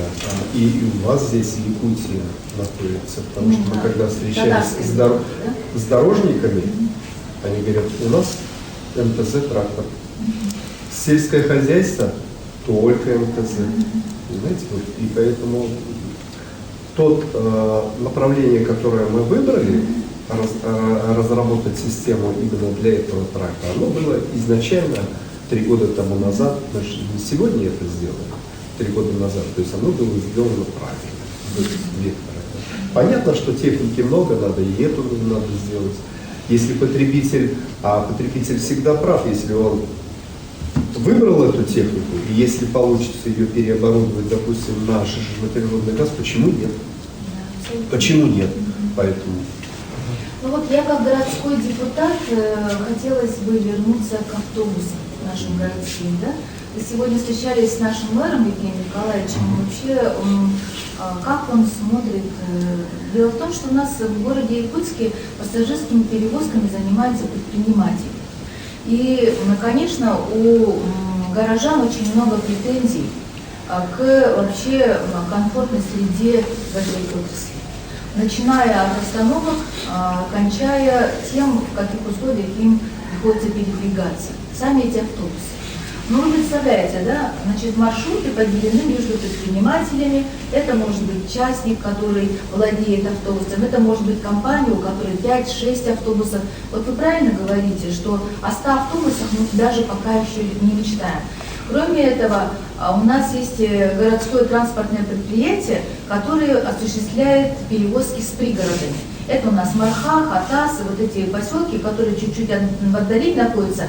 И у вас здесь Якутия находится, потому что мы когда встречались с дорожниками, они говорят, у нас МТЗ трактор. Сельское хозяйство только МТЗ. Знаете, вот, и поэтому направление, которое мы выбрали, разработать систему именно для этого трактора, оно было изначально 3 года тому назад, мы же не сегодня это сделали, 3 года назад, то есть оно было сделано правильно. Понятно, что техники много надо, и эту надо сделать. Если потребитель всегда прав, если он выбрал эту технику, и если получится ее переоборудовать, допустим, на жиженный газ, почему нет? Почему нет? Поэтому. Ну вот я как городской депутат хотелось бы вернуться к автобусам нашим городским, да? И сегодня встречались с нашим мэром Евгением Николаевичем, вообще как он смотрит. Дело в том, что у нас в городе Якутске пассажирскими перевозками занимаются предприниматели. И, конечно, у горожан очень много претензий к вообще комфортной среде в этой отрасли. Начиная от остановок, кончая тем, в каких условиях им приходится передвигаться. Сами эти автобусы. Ну, вы представляете, да, значит, маршруты поделены между предпринимателями. Это может быть частник, который владеет автобусом, это может быть компания, у которой 5-6 автобусов. Вот вы правильно говорите, что о 100 автобусах мы даже пока еще не мечтаем. Кроме этого, у нас есть городское транспортное предприятие, которое осуществляет перевозки с пригородами. Это у нас Марха, Хатас, вот эти поселки, которые чуть-чуть в отдалении находятся.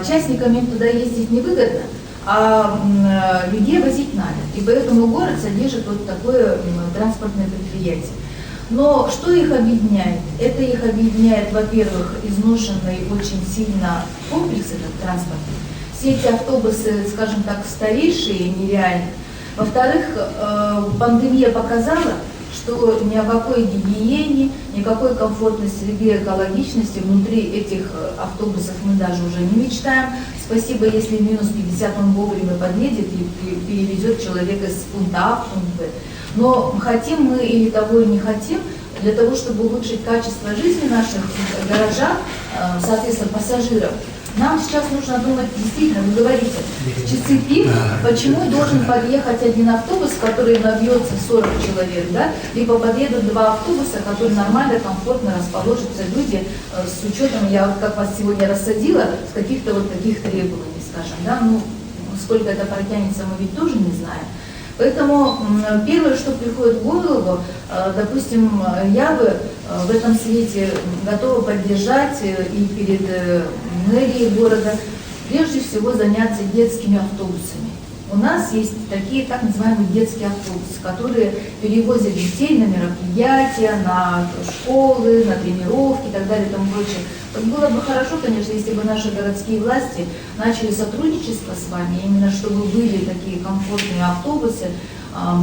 Частникам им туда ездить невыгодно, а людей возить надо. И поэтому город содержит вот такое транспортное предприятие. Но что их объединяет? Это их объединяет, во-первых, изношенный очень сильно комплекс этот транспортный. Все эти автобусы, скажем так, старейшие, нереальные. Во-вторых, пандемия показала, что ни о какой гигиене, никакой комфортной среде, экологичности внутри этих автобусов мы даже уже не мечтаем. Спасибо, если минус 50 он вовремя подъедет и перевезет человека с пункта А в пункт Б. Но хотим мы или того и не хотим, для того, чтобы улучшить качество жизни наших горожан, соответственно, пассажиров, Нам сейчас нужно думать, действительно, вы говорите, в часы пик, почему должен подъехать один автобус, который набьется 40 человек, да, либо подъедут два автобуса, которые нормально, комфортно расположатся люди с учетом, я вот как вас сегодня рассадила, с каких-то вот таких требований, скажем, да, ну, сколько это протянется, мы ведь тоже не знаем. Поэтому первое, что приходит в голову, допустим, я бы в этом свете готова поддержать и перед мэрией города, прежде всего заняться детскими автобусами. У нас есть такие так называемые детские автобусы, которые перевозят детей на мероприятия, на школы, на тренировки и так далее и тому прочее. Вот было бы хорошо, конечно, если бы наши городские власти начали сотрудничество с вами, именно чтобы были такие комфортные автобусы,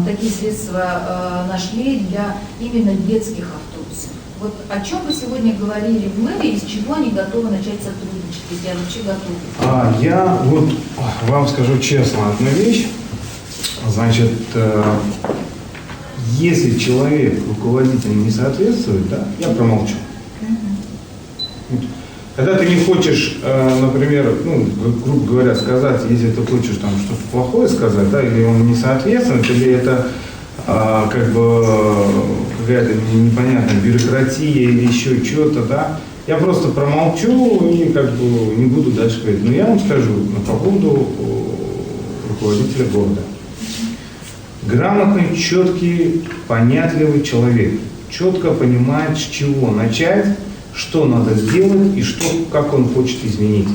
такие средства нашли для именно детских автобусов. Вот о чем вы сегодня говорили в мэрии, из чего они готовы начать сотрудничать, если я вообще готова? Я вот вам скажу честно одну вещь. Значит, если человек, руководитель не соответствует, да, я промолчу. Когда ты не хочешь, например, ну, грубо говоря, сказать, если ты хочешь там что-то плохое сказать, да, или он не соответствует, или это как бы какая-то непонятная бюрократия или еще что-то, да, я просто промолчу и как бы не буду дальше говорить. Но я вам скажу по поводу руководителя города. Грамотный, четкий, понятливый человек, четко понимает, с чего начать, что надо сделать и что, как он хочет изменить.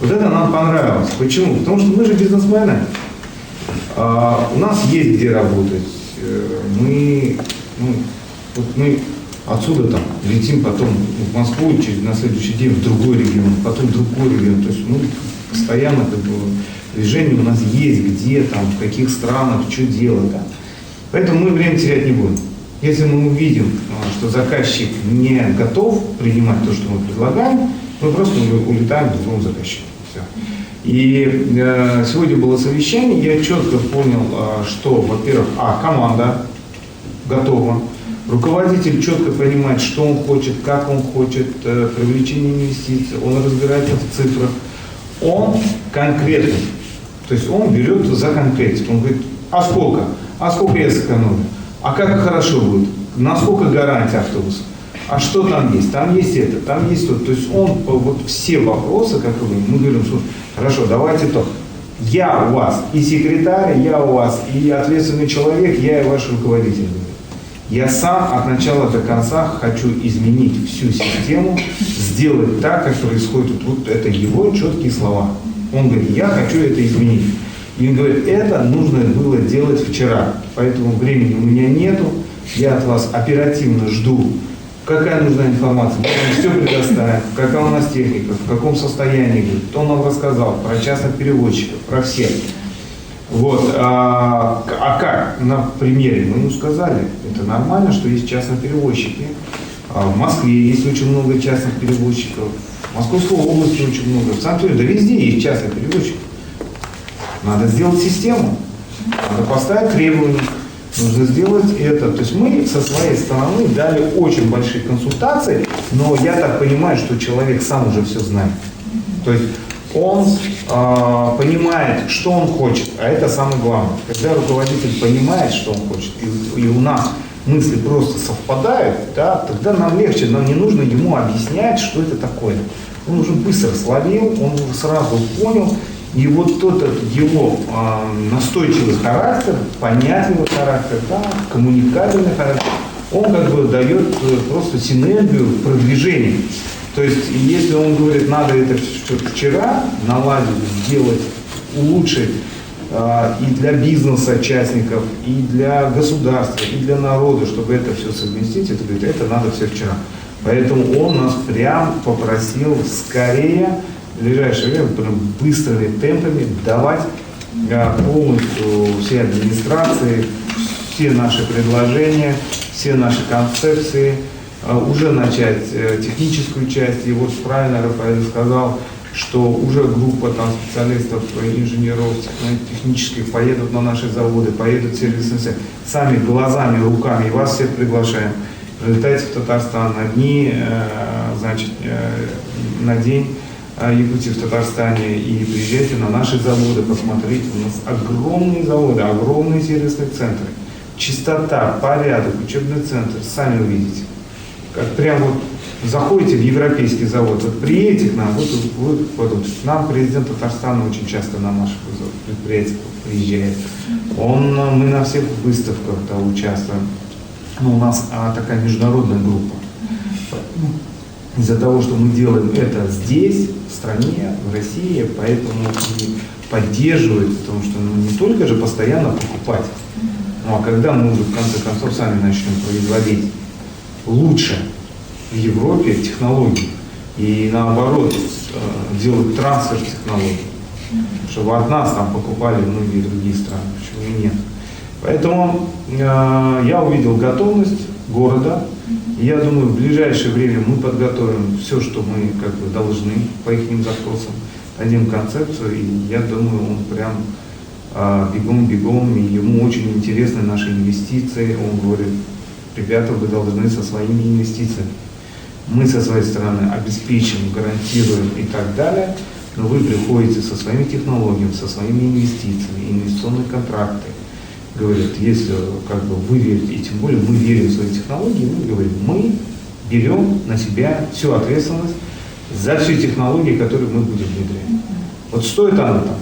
Вот это нам понравилось. Почему? Потому что мы же бизнесмены. У нас есть где работать. Мы отсюда там летим потом в Москву, на следующий день в другой регион, потом в другой регион. То есть мы постоянно как бы движение у нас есть, где там, в каких странах, что делать. Да. Поэтому мы время терять не будем. Если мы увидим, что заказчик не готов принимать то, что мы предлагаем, мы просто улетаем к другому заказчику. Все. И сегодня было совещание, я четко понял, что, во-первых, команда готова, руководитель четко понимает, что он хочет, как он хочет, привлечение инвестиций, он разбирается в цифрах, он конкретный, то есть он берет за конкретику, он говорит, а сколько я сэкономлю, а как хорошо будет, насколько гарантия автобуса. А что там есть? Там есть это, там есть то. То есть он, вот все вопросы, как мы говорим, слушай, хорошо, давайте то. Я у вас и секретарь, я у вас и ответственный человек, я и ваш руководитель. Я сам от начала до конца хочу изменить всю систему, сделать так, как происходит. Вот это его четкие слова. Он говорит, я хочу это изменить. И он говорит, это нужно было делать вчера, поэтому времени у меня нету, я от вас оперативно жду. Какая нужна информация, мы вам все предоставим, какая у нас техника, в каком состоянии, кто нам рассказал, про частных переводчиков, про всех. Вот. А как? На примере мы ему сказали, это нормально, что есть частные переводчики. В Москве есть очень много частных переводчиков, в Московской области очень много, в Санкт-Петербурге, да везде есть частные переводчики. Надо сделать систему, надо поставить требования. Нужно сделать это. То есть мы со своей стороны дали очень большие консультации, но я так понимаю, что человек сам уже все знает. То есть он понимает, что он хочет, а это самое главное. Когда руководитель понимает, что он хочет, и у нас мысли просто совпадают, да, тогда нам легче, нам не нужно ему объяснять, что это такое. Он уже быстро словил, он уже сразу понял. И вот тот его настойчивый характер, понятливый характер, да, коммуникабельный характер, он как бы дает просто синергию в продвижении. То есть, если он говорит, надо это вчера наладить, сделать, улучшить и для бизнес-участников, и для государства, и для народа, чтобы это все совместить, это говорит, это надо все вчера. Поэтому он нас прям попросил скорее, в ближайшее время, быстрыми темпами давать полностью все администрации, все наши предложения, все наши концепции, уже начать техническую часть. И вот правильно Рафаэль сказал, что уже группа там специалистов, инженеров технических поедут на наши заводы, поедут в сервисный центр, сами глазами, руками, и вас всех приглашаем. Прилетайте в Татарстан на дни, значит, на день Якутии, в Татарстане, и приезжайте на наши заводы, посмотрите, у нас огромные заводы, огромные сервисные центры. Чистота, порядок, учебный центр, сами увидите. Как прям вот заходите в европейский завод, вот приедете к нам, вот к нам президент Татарстана очень часто на наших предприятиях приезжает. Мы на всех выставках участвуем. У нас такая международная группа. Из-за того, что мы делаем это здесь, в стране, в России, поэтому и поддерживают, потому что не только же постоянно покупать, а когда мы уже в конце концов сами начнем производить лучше в Европе технологии и наоборот делать трансфер технологий, чтобы от нас там покупали многие другие страны, почему и нет. Поэтому я увидел готовность города. Я думаю, в ближайшее время мы подготовим все, что мы должны по их запросам, дадим концепцию, и я думаю, он прям бегом-бегом, и ему очень интересны наши инвестиции. Он говорит, ребята, вы должны со своими инвестициями. Мы со своей стороны обеспечим, гарантируем и так далее, но вы приходите со своими технологиями, со своими инвестициями, инвестиционные контракты. Говорят, если вы верите, и тем более мы верим в свои технологии, мы говорим, мы берем на себя всю ответственность за все технологии, которые мы будем внедрять. Вот стоит она там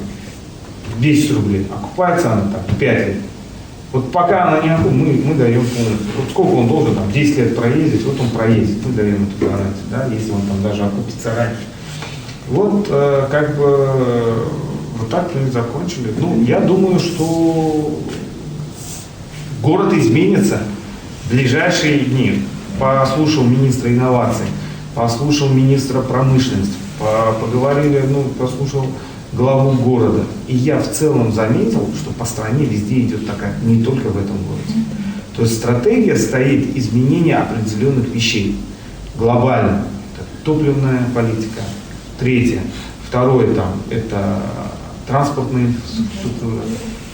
10 рублей, окупается она там 5 лет. Вот пока она не окупается, мы даем полностью. Вот сколько он должен, там 10 лет проездить, вот он проедет, мы даем эту гарантию, да, если он там даже окупится раньше. Вот вот так мы и закончили. Я думаю, что город изменится в ближайшие дни. Послушал министра инноваций, послушал министра промышленности, поговорили, послушал главу города. И я в целом заметил, что по стране везде идет такая, не только в этом городе. То есть стратегия стоит изменения определенных вещей. Глобально. Это топливная политика. Третье. Второе это транспортная инфраструктура.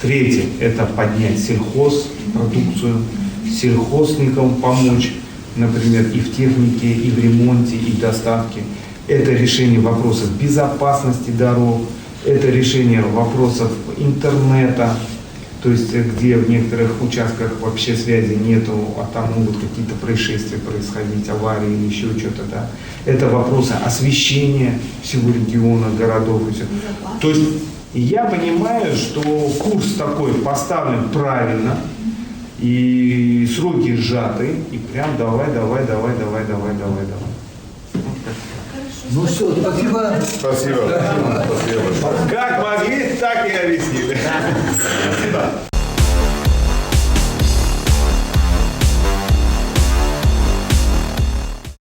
Третье – это поднять сельхозпродукцию, сельхозникам помочь, например, и в технике, и в ремонте, и в доставке. Это решение вопросов безопасности дорог, это решение вопросов интернета, то есть где в некоторых участках вообще связи нету, а там могут какие-то происшествия происходить, аварии или еще что-то. Да. Это вопросы освещения всего региона, городов и все. То есть я понимаю, что курс такой поставлен правильно, и сроки сжаты, и прям давай. Ну все, спасибо. Спасибо. Как могли, так и объяснили. Спасибо.